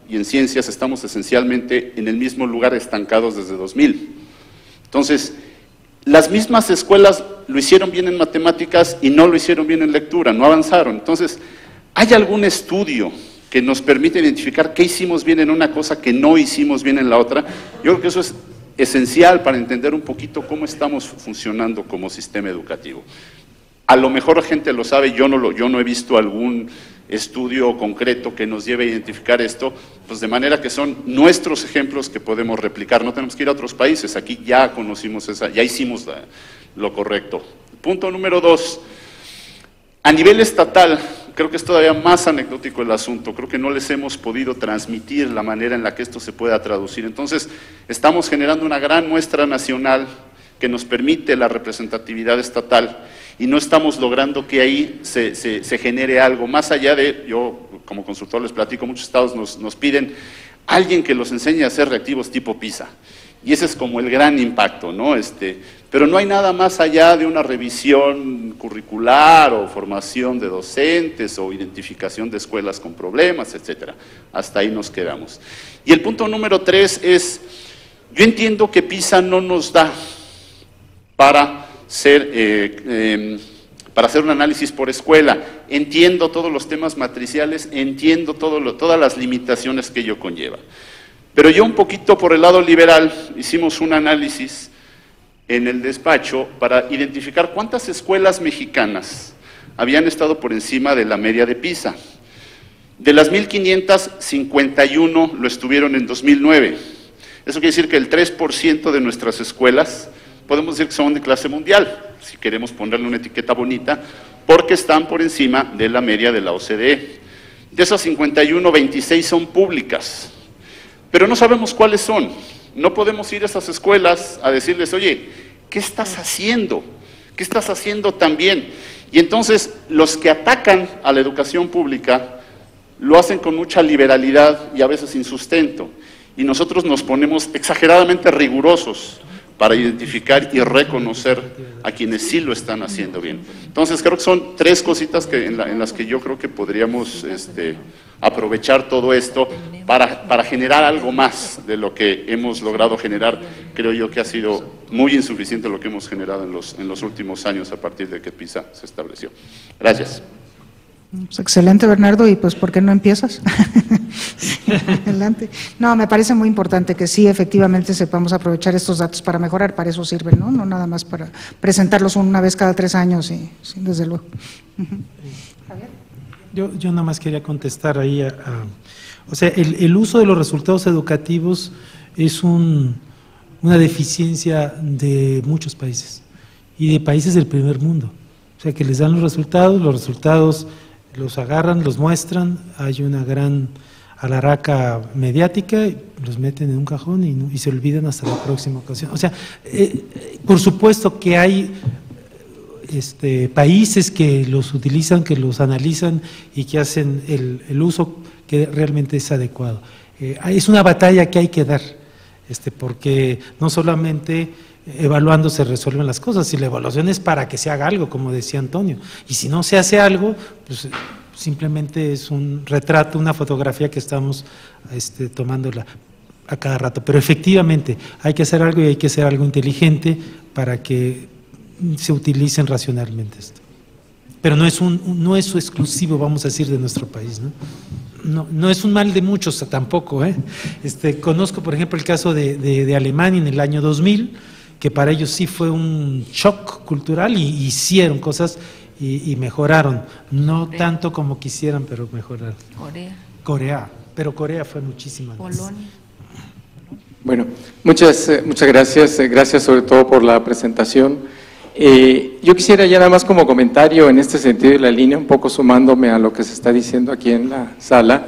y en ciencias estamos esencialmente en el mismo lugar estancados desde 2000. Entonces, las mismas escuelas lo hicieron bien en matemáticas y no lo hicieron bien en lectura, no avanzaron. Entonces, ¿hay algún estudio que nos permite identificar qué hicimos bien en una cosa que no hicimos bien en la otra? Yo creo que eso es esencial para entender un poquito cómo estamos funcionando como sistema educativo. A lo mejor la gente lo sabe, yo no he visto algún estudio concreto que nos lleve a identificar esto, pues de manera que son nuestros ejemplos que podemos replicar, no tenemos que ir a otros países, aquí ya conocimos ya hicimos lo correcto. Punto número 2, a nivel estatal, creo que es todavía más anecdótico el asunto, creo que no les hemos podido transmitir la manera en la que esto se pueda traducir, entonces estamos generando una gran muestra nacional que nos permite la representatividad estatal, y no estamos logrando que ahí se genere algo, más allá de, yo como consultor les platico, muchos estados nos piden alguien que los enseñe a hacer reactivos tipo PISA, y ese es como el gran impacto, ¿no? Pero no hay nada más allá de una revisión curricular o formación de docentes o identificación de escuelas con problemas, etcétera. Hasta ahí nos quedamos. Y el punto número 3 es, yo entiendo que PISA no nos da para hacer un análisis por escuela, entiendo todos los temas matriciales, entiendo todas las limitaciones que ello conlleva. Pero yo un poquito por el lado liberal hicimos un análisis en el despacho para identificar cuántas escuelas mexicanas habían estado por encima de la media de PISA. De las 1,551 lo estuvieron en 2009. Eso quiere decir que el 3% de nuestras escuelas podemos decir que son de clase mundial, si queremos ponerle una etiqueta bonita, porque están por encima de la media de la OCDE. De esas 51, 26 son públicas, pero no sabemos cuáles son. No podemos ir a esas escuelas a decirles, oye, ¿qué estás haciendo? ¿Qué estás haciendo tan bien? Y entonces los que atacan a la educación pública lo hacen con mucha liberalidad y a veces sin sustento. Y nosotros nos ponemos exageradamente rigurosos para identificar y reconocer a quienes sí lo están haciendo bien. Entonces creo que son 3 cositas en las que yo creo que podríamos aprovechar todo esto para generar algo más de lo que hemos logrado generar. Creo yo que ha sido muy insuficiente lo que hemos generado en los últimos años a partir de que PISA se estableció. Gracias. Pues excelente, Bernardo, y pues ¿por qué no empiezas? Adelante. No, me parece muy importante que sí, efectivamente, sepamos aprovechar estos datos para mejorar, para eso sirven, ¿no? No nada más para presentarlos una vez cada 3 años, y sí, desde luego. Yo nada más quería contestar ahí o sea, el uso de los resultados educativos es una deficiencia de muchos países y de países del primer mundo. O sea, que les dan los resultados los agarran, los muestran, hay una gran alaraca mediática, los meten en un cajón y se olvidan hasta la próxima ocasión. O sea, por supuesto que hay países que los utilizan, que los analizan y que hacen el uso que realmente es adecuado. Es una batalla que hay que dar, porque no solamente evaluando se resuelven las cosas, y la evaluación es para que se haga algo, como decía Antonio, y si no se hace algo, pues simplemente es un retrato, una fotografía que estamos tomándola a cada rato, pero efectivamente hay que hacer algo y hay que hacer algo inteligente para que se utilicen racionalmente esto. Pero no es exclusivo, vamos a decir, de nuestro país, ¿no? No es un mal de muchos tampoco, ¿eh? Conozco, por ejemplo, el caso de Alemania en el año 2000, que para ellos sí fue un shock cultural y hicieron cosas y mejoraron, no tanto como quisieran, pero mejoraron. Pero Corea fue muchísimo antes. Polonia. Bueno, muchas gracias, gracias sobre todo por la presentación. Yo quisiera ya nada más como comentario en este sentido de la línea, un poco sumándome a lo que se está diciendo aquí en la sala,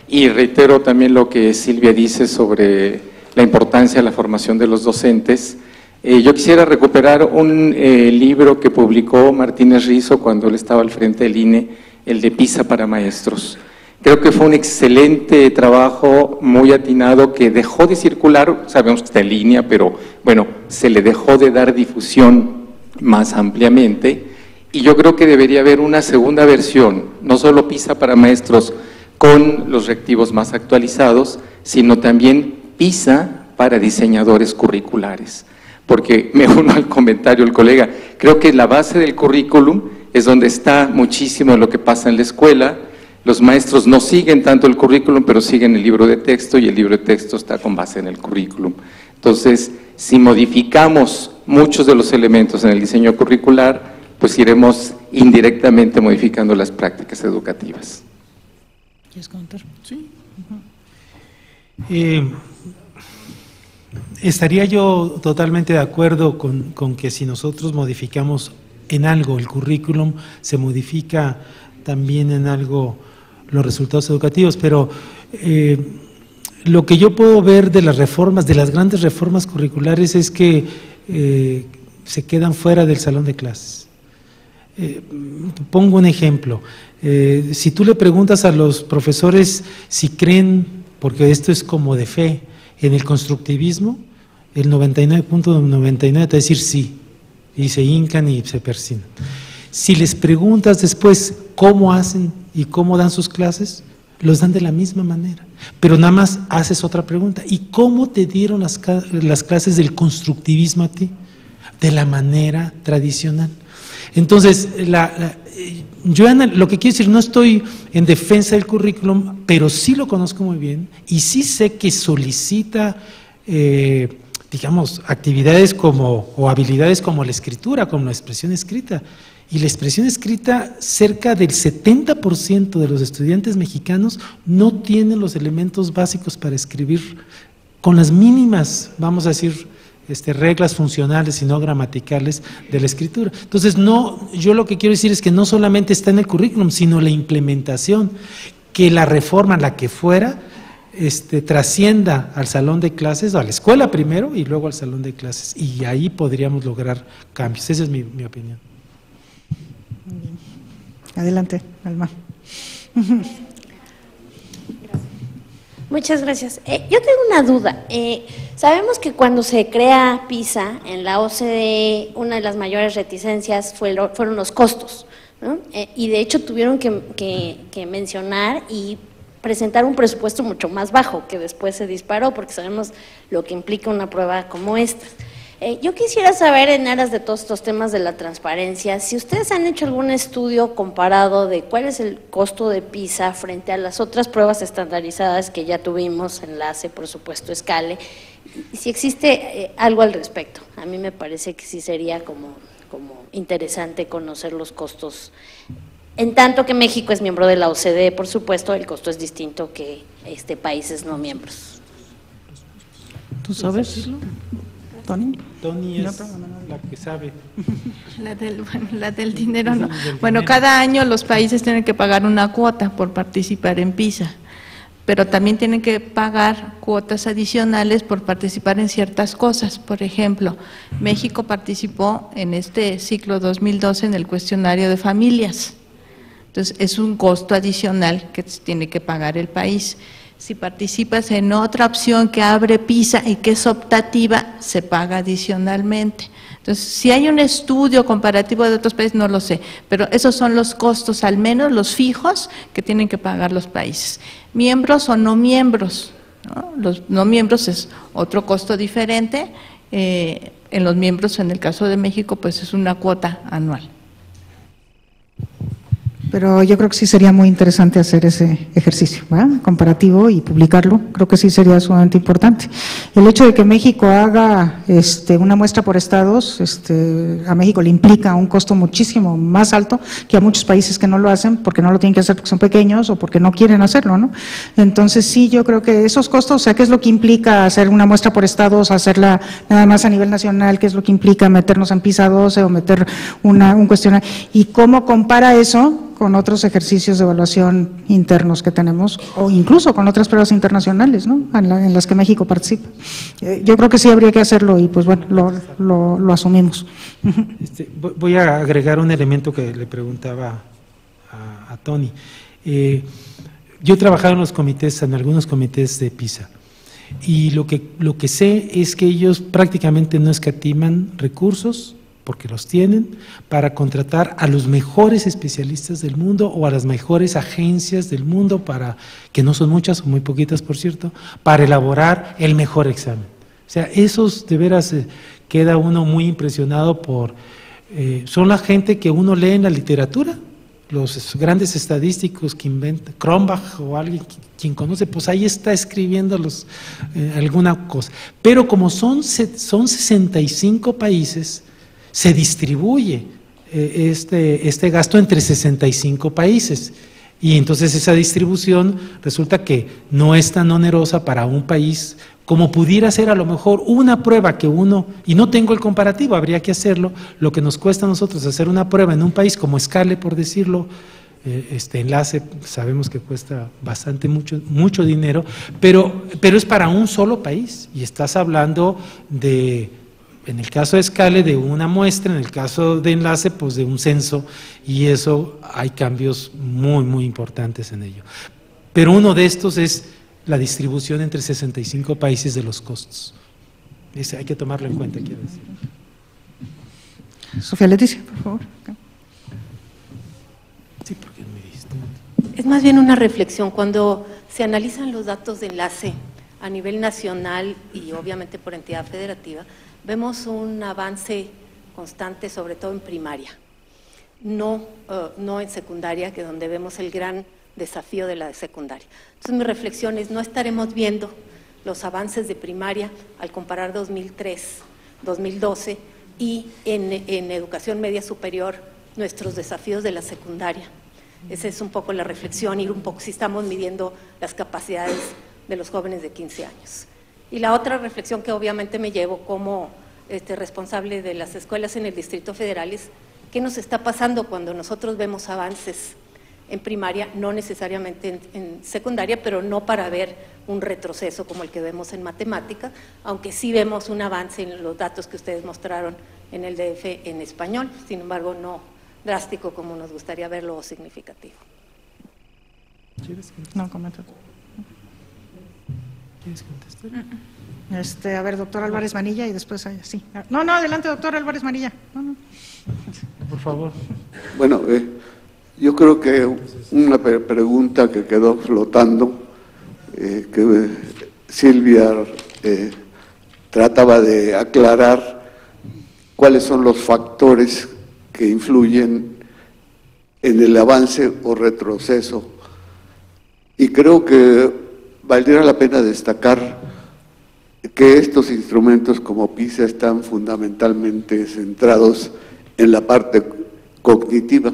y reitero también lo que Silvia dice sobre la importancia de la formación de los docentes. Yo quisiera recuperar un libro que publicó Martínez Rizo cuando él estaba al frente del INE, el de PISA para maestros. Creo que fue un excelente trabajo, muy atinado, que dejó de circular, sabemos que está en línea, pero bueno, se le dejó de dar difusión más ampliamente, y yo creo que debería haber una segunda versión, no solo PISA para maestros con los reactivos más actualizados, sino también PISA para diseñadores curriculares. Porque me uno al comentario del colega, creo que la base del currículum es donde está muchísimo de lo que pasa en la escuela. Los maestros no siguen tanto el currículum, pero siguen el libro de texto, y el libro de texto está con base en el currículum. Entonces, si modificamos muchos de los elementos en el diseño curricular, pues iremos indirectamente modificando las prácticas educativas. ¿Quieres comentar? Sí. Estaría yo totalmente de acuerdo con que si nosotros modificamos en algo el currículum, se modifica también en algo los resultados educativos, pero lo que yo puedo ver de las reformas, de las grandes reformas curriculares, es que se quedan fuera del salón de clases. Pongo un ejemplo, si tú le preguntas a los profesores si creen, porque esto es como de fe, en el constructivismo, el 99.99 te va a decir sí, y se hincan y se persignan. Si les preguntas después cómo hacen y cómo dan sus clases, los dan de la misma manera, pero nada más haces otra pregunta: ¿y cómo te dieron las clases del constructivismo a ti? De la manera tradicional. Entonces, yo lo que quiero decir, no estoy en defensa del currículum, pero sí lo conozco muy bien y sí sé que solicita, digamos, actividades o habilidades como la escritura, como la expresión escrita. Y la expresión escrita, cerca del 70% de los estudiantes mexicanos no tienen los elementos básicos para escribir con las mínimas, vamos a decir, reglas funcionales y no gramaticales de la escritura. Entonces, yo lo que quiero decir es que no solamente está en el currículum, sino la implementación, que la reforma, la que fuera, trascienda al salón de clases, o a la escuela primero y luego al salón de clases, y ahí podríamos lograr cambios. Esa es mi opinión. Adelante, Alma. Muchas gracias. Yo tengo una duda. Sabemos que cuando se crea PISA en la OCDE, una de las mayores reticencias fueron los costos, ¿no? Y de hecho tuvieron que mencionar y presentar un presupuesto mucho más bajo, que después se disparó, porque sabemos lo que implica una prueba como esta. Yo quisiera saber, en aras de todos estos temas de la transparencia, si ustedes han hecho algún estudio comparado de cuál es el costo de PISA frente a las otras pruebas estandarizadas que ya tuvimos, Enlace, por supuesto, Scale, y si existe algo al respecto. A mí me parece que sí sería como interesante conocer los costos. En tanto que México es miembro de la OCDE, por supuesto, el costo es distinto que países no miembros. ¿Tú sabes, Tony? Tony es la que sabe. La del dinero no. Bueno, cada año los países tienen que pagar una cuota por participar en PISA, pero también tienen que pagar cuotas adicionales por participar en ciertas cosas. Por ejemplo, México participó en este ciclo 2012 en el cuestionario de familias. Entonces, es un costo adicional que tiene que pagar el país. Si participas en otra opción que abre PISA y que es optativa, se paga adicionalmente. Entonces, si hay un estudio comparativo de otros países, no lo sé, pero esos son los costos, al menos los fijos, que tienen que pagar los países. Miembros o no miembros, ¿no? Los no miembros es otro costo diferente, en los miembros, en el caso de México, pues es una cuota anual. Pero yo creo que sí sería muy interesante hacer ese ejercicio, ¿verdad?, comparativo, y publicarlo. Creo que sí sería sumamente importante. El hecho de que México haga una muestra por estados, a México le implica un costo muchísimo más alto que a muchos países que no lo hacen, porque no lo tienen que hacer porque son pequeños o porque no quieren hacerlo, ¿no? Entonces sí, yo creo que esos costos, o sea, ¿qué es lo que implica hacer una muestra por estados, hacerla nada más a nivel nacional? ¿Qué es lo que implica meternos en PISA 12 o meter un cuestionario? ¿Y cómo compara eso con otros ejercicios de evaluación internos que tenemos, o incluso con otras pruebas internacionales, ¿no?, en las que México participa? Yo creo que sí habría que hacerlo, y pues bueno, lo asumimos. Voy a agregar un elemento que le preguntaba a Tony. Yo he trabajado en algunos comités de PISA, y lo que sé es que ellos prácticamente no escatiman recursos, porque los tienen, para contratar a los mejores especialistas del mundo o a las mejores agencias del mundo, que no son muchas, son muy poquitas por cierto, para elaborar el mejor examen. O sea, esos de veras queda uno muy impresionado son la gente que uno lee en la literatura, los grandes estadísticos que inventa, Cronbach o alguien quien conoce, pues ahí está escribiendo alguna cosa. Pero como son 65 países, se distribuye este gasto entre 65 países, y entonces esa distribución resulta que no es tan onerosa para un país como pudiera ser a lo mejor una prueba que y no tengo el comparativo, habría que hacerlo, lo que nos cuesta a nosotros hacer una prueba en un país como Scale, por decirlo, Enlace, sabemos que cuesta bastante, mucho dinero, pero es para un solo país, y estás hablando en el caso de Scale, de una muestra, en el caso de Enlace, pues de un censo, y eso hay cambios muy, muy importantes en ello. Pero uno de estos es la distribución entre 65 países de los costos. Hay que tomarlo en cuenta, quiero decir. Sofía Leticia, por favor. Sí, porque es muy distinto. Es más bien una reflexión. Cuando se analizan los datos de Enlace a nivel nacional y obviamente por entidad federativa, vemos un avance constante, sobre todo en primaria, no en secundaria, que es donde vemos el gran desafío de la secundaria. Entonces mi reflexión es, no estaremos viendo los avances de primaria al comparar 2003, 2012, y en educación media superior nuestros desafíos de la secundaria. Esa es un poco la reflexión, ir un poco si estamos midiendo las capacidades de los jóvenes de 15 años. Y la otra reflexión que obviamente me llevo como responsable de las escuelas en el Distrito Federal es qué nos está pasando cuando nosotros vemos avances en primaria, no necesariamente en secundaria, pero no para ver un retroceso como el que vemos en matemática, aunque sí vemos un avance en los datos que ustedes mostraron en el DF en español, sin embargo no drástico como nos gustaría verlo o significativo. No, comenta. ¿Quieres contestar? A ver, doctor Álvarez Manilla, y después sí. No, adelante, doctor Álvarez Manilla. No. Por favor. Bueno, yo creo que una pregunta que quedó flotando, que Silvia trataba de aclarar, cuáles son los factores que influyen en el avance o retroceso. Y creo que valdría la pena destacar que estos instrumentos como PISA están fundamentalmente centrados en la parte cognitiva.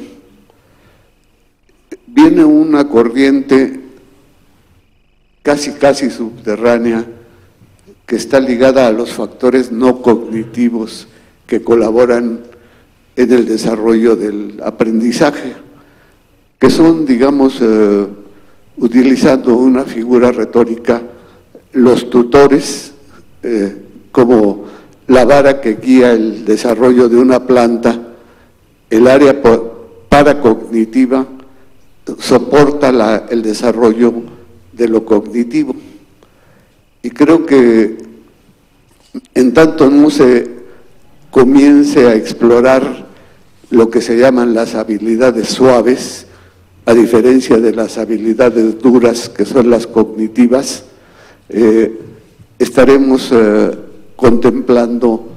Viene una corriente casi subterránea que está ligada a los factores no cognitivos que colaboran en el desarrollo del aprendizaje, que son, digamos, utilizando una figura retórica, los tutores, como la vara que guía el desarrollo de una planta. El área paracognitiva soporta el desarrollo de lo cognitivo. Y creo que en tanto no se comience a explorar lo que se llaman las habilidades suaves, a diferencia de las habilidades duras que son las cognitivas, estaremos contemplando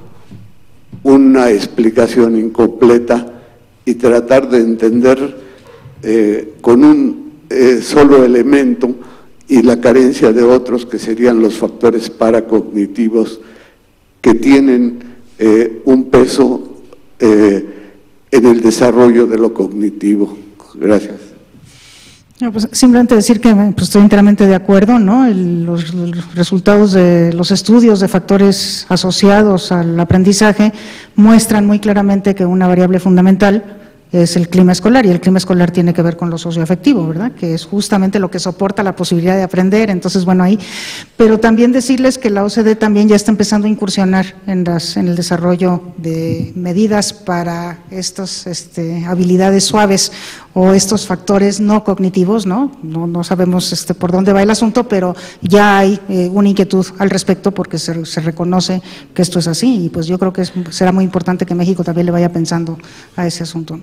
una explicación incompleta y tratar de entender con un solo elemento y la carencia de otros que serían los factores paracognitivos que tienen un peso en el desarrollo de lo cognitivo. Gracias. No, pues simplemente decir que pues, estoy enteramente de acuerdo, ¿no? Los resultados de los estudios de factores asociados al aprendizaje muestran muy claramente que una variable fundamental es el clima escolar, y el clima escolar tiene que ver con lo socioafectivo, ¿verdad?, que es justamente lo que soporta la posibilidad de aprender. Entonces, bueno, ahí, pero también decirles que la OCDE también ya está empezando a incursionar en el desarrollo de medidas para estas habilidades suaves o estos factores no cognitivos, ¿no? No sabemos por dónde va el asunto, pero ya hay una inquietud al respecto porque se reconoce que esto es así, y pues yo creo que será muy importante que México también le vaya pensando a ese asunto.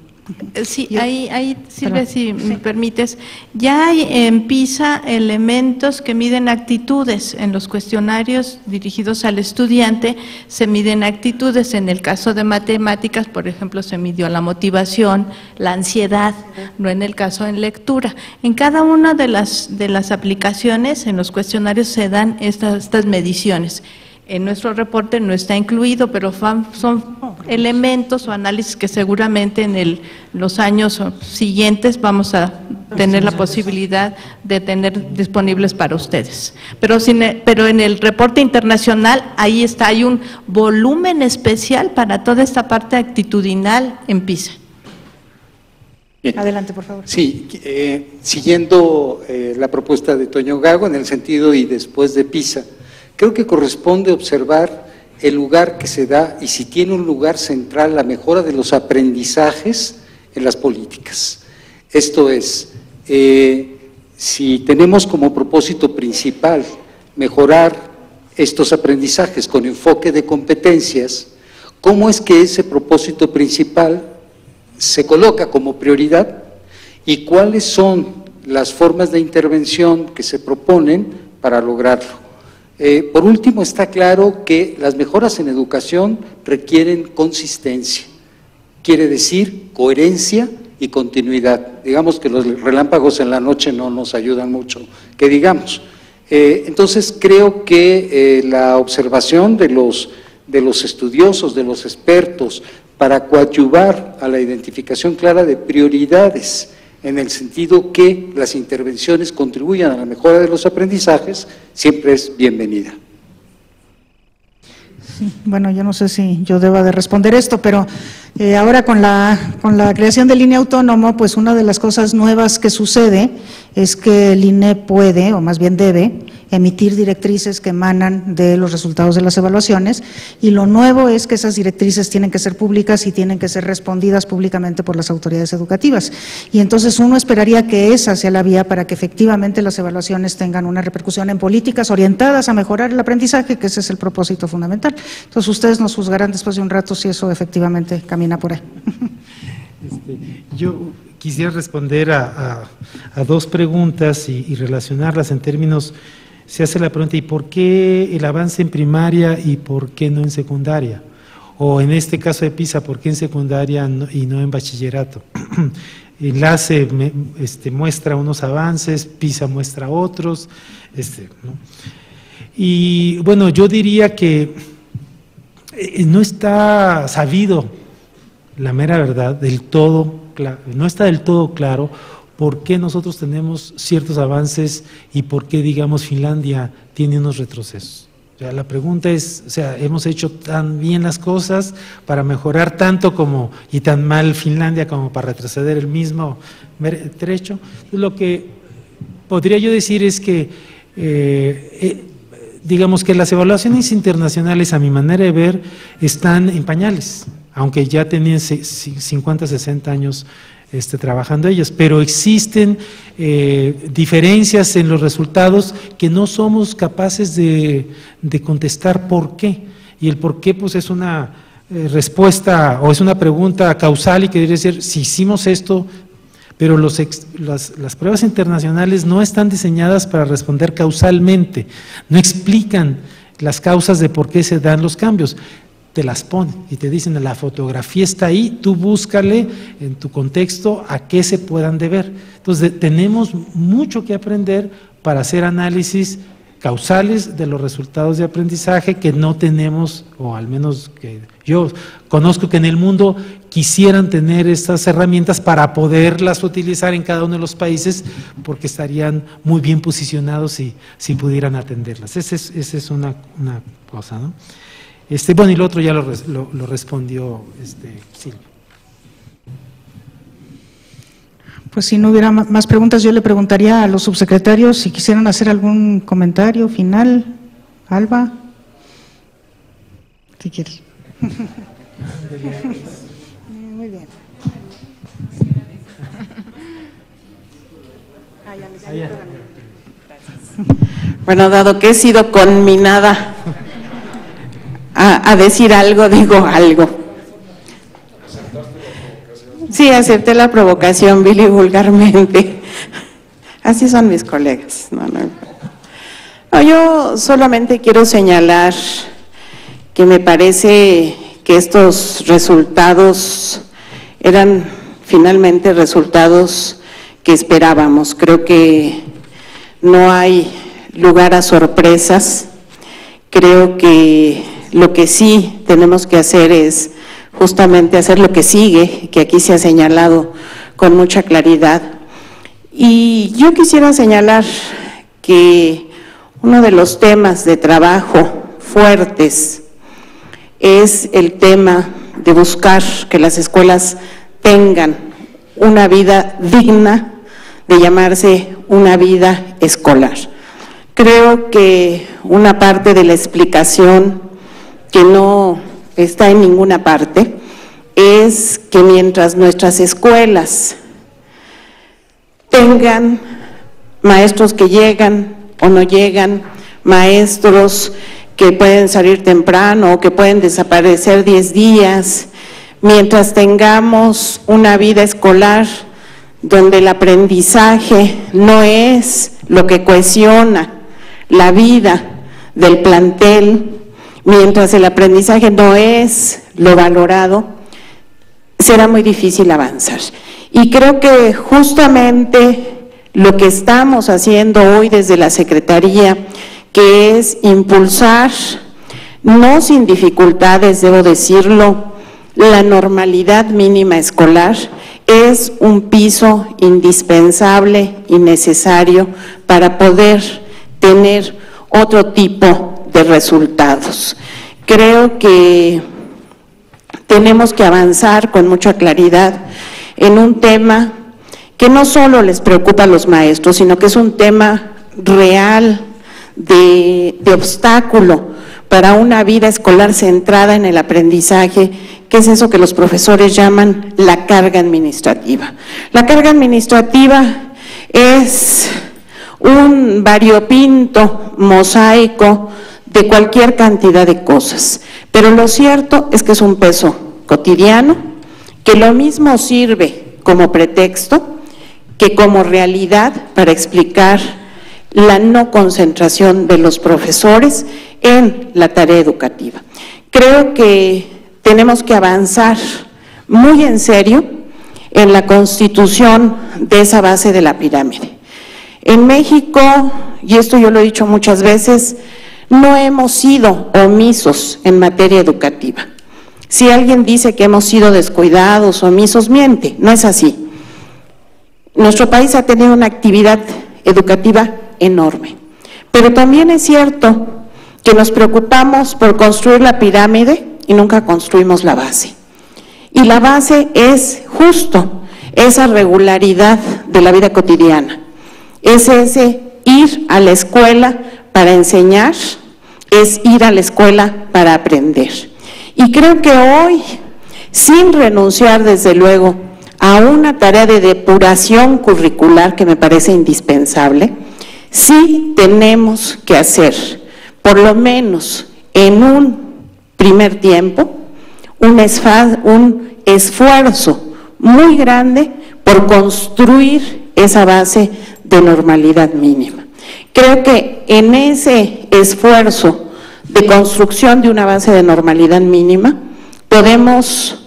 Sí, ahí Silvia, si me permites, ya hay en PISA elementos que miden actitudes. En los cuestionarios dirigidos al estudiante se miden actitudes. En el caso de matemáticas, por ejemplo, se midió la motivación, la ansiedad, no en el caso en lectura. En cada una de las aplicaciones, en los cuestionarios se dan estas mediciones. En nuestro reporte no está incluido, pero son elementos o análisis que seguramente en los años siguientes vamos a tener la posibilidad de tener disponibles para ustedes. Pero en el reporte internacional, ahí está, hay un volumen especial para toda esta parte actitudinal en PISA. Bien. Adelante, por favor. Sí, siguiendo la propuesta de Toño Gago en el sentido y después de PISA, creo que corresponde observar el lugar que se da y si tiene un lugar central la mejora de los aprendizajes en las políticas. Esto es, si tenemos como propósito principal mejorar estos aprendizajes con enfoque de competencias, ¿cómo es que ese propósito principal se coloca como prioridad y cuáles son las formas de intervención que se proponen para lograrlo? Por último, está claro que las mejoras en educación requieren consistencia, quiere decir coherencia y continuidad. Digamos que los relámpagos en la noche no nos ayudan mucho, que digamos. Entonces, creo que la observación de los estudiosos, de los expertos, para coadyuvar a la identificación clara de prioridades, en el sentido que las intervenciones contribuyan a la mejora de los aprendizajes, siempre es bienvenida. Sí, bueno, yo no sé si yo deba de responder esto, pero ahora con la creación del INE autónomo, pues una de las cosas nuevas que sucede es que el INE puede, o más bien debe, emitir directrices que emanan de los resultados de las evaluaciones, y lo nuevo es que esas directrices tienen que ser públicas y tienen que ser respondidas públicamente por las autoridades educativas, y entonces uno esperaría que esa sea la vía para que efectivamente las evaluaciones tengan una repercusión en políticas orientadas a mejorar el aprendizaje, que ese es el propósito fundamental. Entonces ustedes nos juzgarán después de un rato si eso efectivamente camina por ahí. Yo quisiera responder a dos preguntas y relacionarlas en términos. Se hace la pregunta, ¿y por qué el avance en primaria y por qué no en secundaria? o en este caso de PISA, ¿por qué en secundaria y no en bachillerato? Enlace muestra unos avances, PISA muestra otros, ¿no? Y bueno, yo diría que no está sabido, la mera verdad, del todo, no está del todo claro por qué nosotros tenemos ciertos avances y por qué, digamos, Finlandia tiene unos retrocesos. O sea, la pregunta es, o sea, hemos hecho tan bien las cosas para mejorar tanto como, y tan mal Finlandia como para retroceder el mismo trecho. Lo que podría yo decir es que, digamos que las evaluaciones internacionales, a mi manera de ver, están en pañales, aunque ya tenían 50, 60 años trabajando ellas, pero existen diferencias en los resultados que no somos capaces de contestar por qué, y el por qué pues es una respuesta o es una pregunta causal y que debería ser si hicimos esto, pero las pruebas internacionales no están diseñadas para responder causalmente, no explican las causas de por qué se dan los cambios. Te las ponen y te dicen, la fotografía está ahí, tú búscale en tu contexto a qué se puedan deber. Entonces, tenemos mucho que aprender para hacer análisis causales de los resultados de aprendizaje que no tenemos, o al menos que yo conozco que en el mundo quisieran tener estas herramientas para poderlas utilizar en cada uno de los países, porque estarían muy bien posicionados si pudieran atenderlas. Esa es una cosa, ¿no? Bueno, y lo otro ya lo respondió Silvia. Pues si no hubiera más preguntas, yo le preguntaría a los subsecretarios si quisieran hacer algún comentario final. Alba, ¿qué quieres? Muy bien. Bueno, dado que he sido conminada a decir algo, digo algo. Sí, acepté la provocación, Billy, vulgarmente. Así son mis colegas. No, yo solamente quiero señalar que me parece que estos resultados eran finalmente resultados que esperábamos. Creo que no hay lugar a sorpresas. Creo que lo que sí tenemos que hacer es justamente hacer lo que sigue, que aquí se ha señalado con mucha claridad. Y yo quisiera señalar que uno de los temas de trabajo fuertes es el tema de buscar que las escuelas tengan una vida digna de llamarse una vida escolar. Creo que una parte de la explicación que no está en ninguna parte es que mientras nuestras escuelas tengan maestros que llegan o no llegan, maestros que pueden salir temprano o que pueden desaparecer 10 días, mientras tengamos una vida escolar donde el aprendizaje no es lo que cohesiona la vida del plantel, mientras el aprendizaje no es lo valorado, será muy difícil avanzar. Y creo que justamente lo que estamos haciendo hoy desde la Secretaría, que es impulsar, no sin dificultades, debo decirlo, la normalidad mínima escolar, es un piso indispensable y necesario para poder tener otro tipo de resultados. Creo que tenemos que avanzar con mucha claridad en un tema que no solo les preocupa a los maestros, sino que es un tema real de obstáculo para una vida escolar centrada en el aprendizaje, que es eso que los profesores llaman la carga administrativa. La carga administrativa es un variopinto mosaico de cualquier cantidad de cosas, pero lo cierto es que es un peso cotidiano, que lo mismo sirve como pretexto que como realidad para explicar la no concentración de los profesores en la tarea educativa. Creo que tenemos que avanzar muy en serio en la constitución de esa base de la pirámide. En México, y esto yo lo he dicho muchas veces, no hemos sido omisos en materia educativa. Si alguien dice que hemos sido descuidados, omisos, miente, no es así. Nuestro país ha tenido una actividad educativa enorme, pero también es cierto que nos preocupamos por construir la pirámide y nunca construimos la base. Y la base es justo esa regularidad de la vida cotidiana, es ese ir a la escuela para enseñar, es ir a la escuela para aprender. Y creo que hoy, sin renunciar desde luego a una tarea de depuración curricular que me parece indispensable, sí tenemos que hacer, por lo menos en un primer tiempo, un esfuerzo muy grande por construir esa base de normalidad mínima. Creo que en ese esfuerzo de construcción de una base de normalidad mínima podemos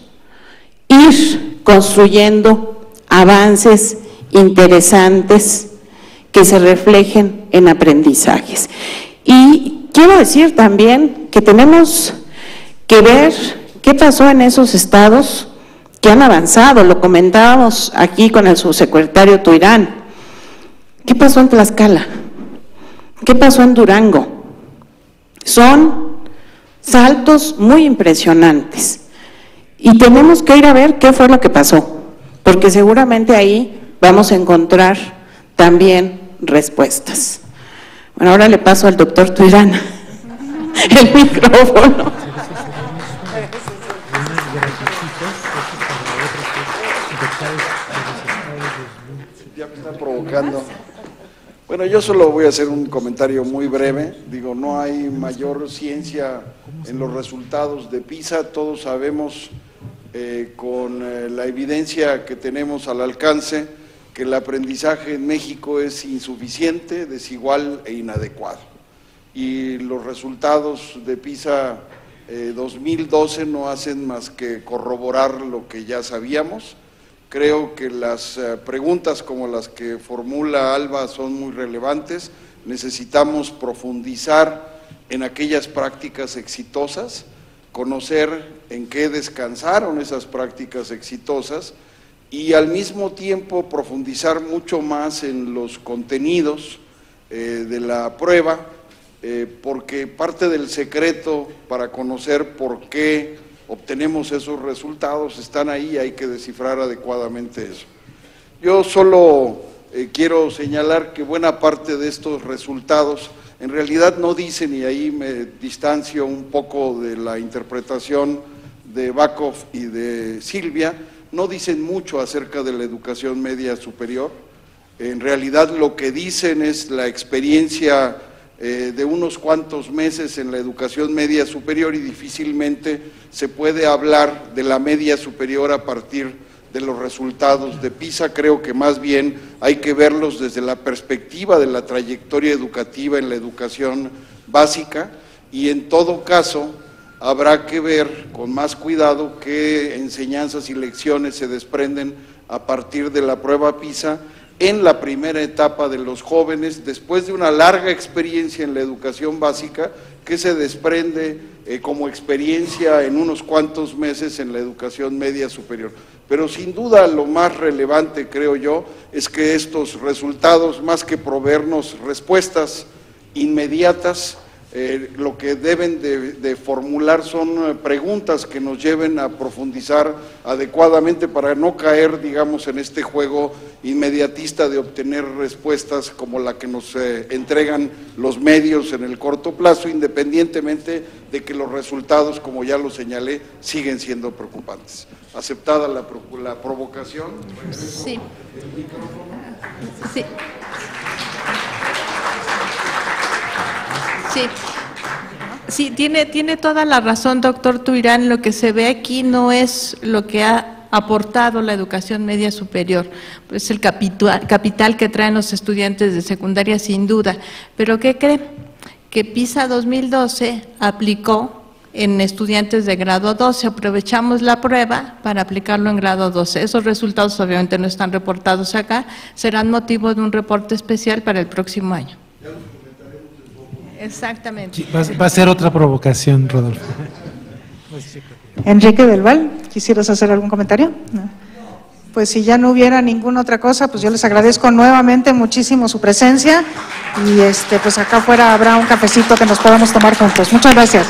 ir construyendo avances interesantes que se reflejen en aprendizajes. Y quiero decir también que tenemos que ver qué pasó en esos estados que han avanzado. Lo comentábamos aquí con el subsecretario Tuirán. ¿Qué pasó en Tlaxcala? ¿Qué pasó en Durango? Son saltos muy impresionantes y tenemos que ir a ver qué fue lo que pasó, porque seguramente ahí vamos a encontrar también respuestas. Bueno, ahora le paso al doctor Tuirán el micrófono. Ya me están provocando. Bueno, yo solo voy a hacer un comentario muy breve. Digo, no hay mayor ciencia en los resultados de PISA. Todos sabemos, con la evidencia que tenemos al alcance, que el aprendizaje en México es insuficiente, desigual e inadecuado. Y los resultados de PISA 2012 no hacen más que corroborar lo que ya sabíamos. Creo que las preguntas como las que formula Alba son muy relevantes. Necesitamos profundizar en aquellas prácticas exitosas, conocer en qué descansaron esas prácticas exitosas y al mismo tiempo profundizar mucho más en los contenidos de la prueba, porque parte del secreto para conocer por qué obtenemos esos resultados están ahí, hay que descifrar adecuadamente eso. Yo solo quiero señalar que buena parte de estos resultados en realidad no dicen, y ahí me distancio un poco de la interpretación de Bakov y de Silvia, no dicen mucho acerca de la educación media superior. En realidad lo que dicen es la experiencia de unos cuantos meses en la educación media superior y difícilmente se puede hablar de la media superior a partir de los resultados de PISA. Creo que más bien hay que verlos desde la perspectiva de la trayectoria educativa en la educación básica y en todo caso habrá que ver con más cuidado qué enseñanzas y lecciones se desprenden a partir de la prueba PISA en la primera etapa de los jóvenes, después de una larga experiencia en la educación básica, que se desprende como experiencia en unos cuantos meses en la educación media superior. Pero sin duda lo más relevante, creo yo, es que estos resultados, más que proveernos respuestas inmediatas, lo que deben de formular son preguntas que nos lleven a profundizar adecuadamente para no caer, digamos, en este juego inmediatista de obtener respuestas como la que nos entregan los medios en el corto plazo, independientemente de que los resultados, como ya lo señalé, siguen siendo preocupantes. Aceptada la provocación. Sí. Sí. Sí, tiene toda la razón, doctor Tuirán. Lo que se ve aquí no es lo que ha aportado la educación media superior, es el capital que traen los estudiantes de secundaria sin duda. Pero ¿qué cree? Que PISA 2012 aplicó en estudiantes de grado 12. Aprovechamos la prueba para aplicarlo en grado 12. Esos resultados obviamente no están reportados acá, serán motivo de un reporte especial para el próximo año. Exactamente. Sí, va a ser otra provocación, Rodolfo. Enrique del Val, ¿quisieras hacer algún comentario? No. Pues si ya no hubiera ninguna otra cosa, pues yo les agradezco nuevamente muchísimo su presencia y pues acá afuera habrá un cafecito que nos podamos tomar juntos. Muchas gracias.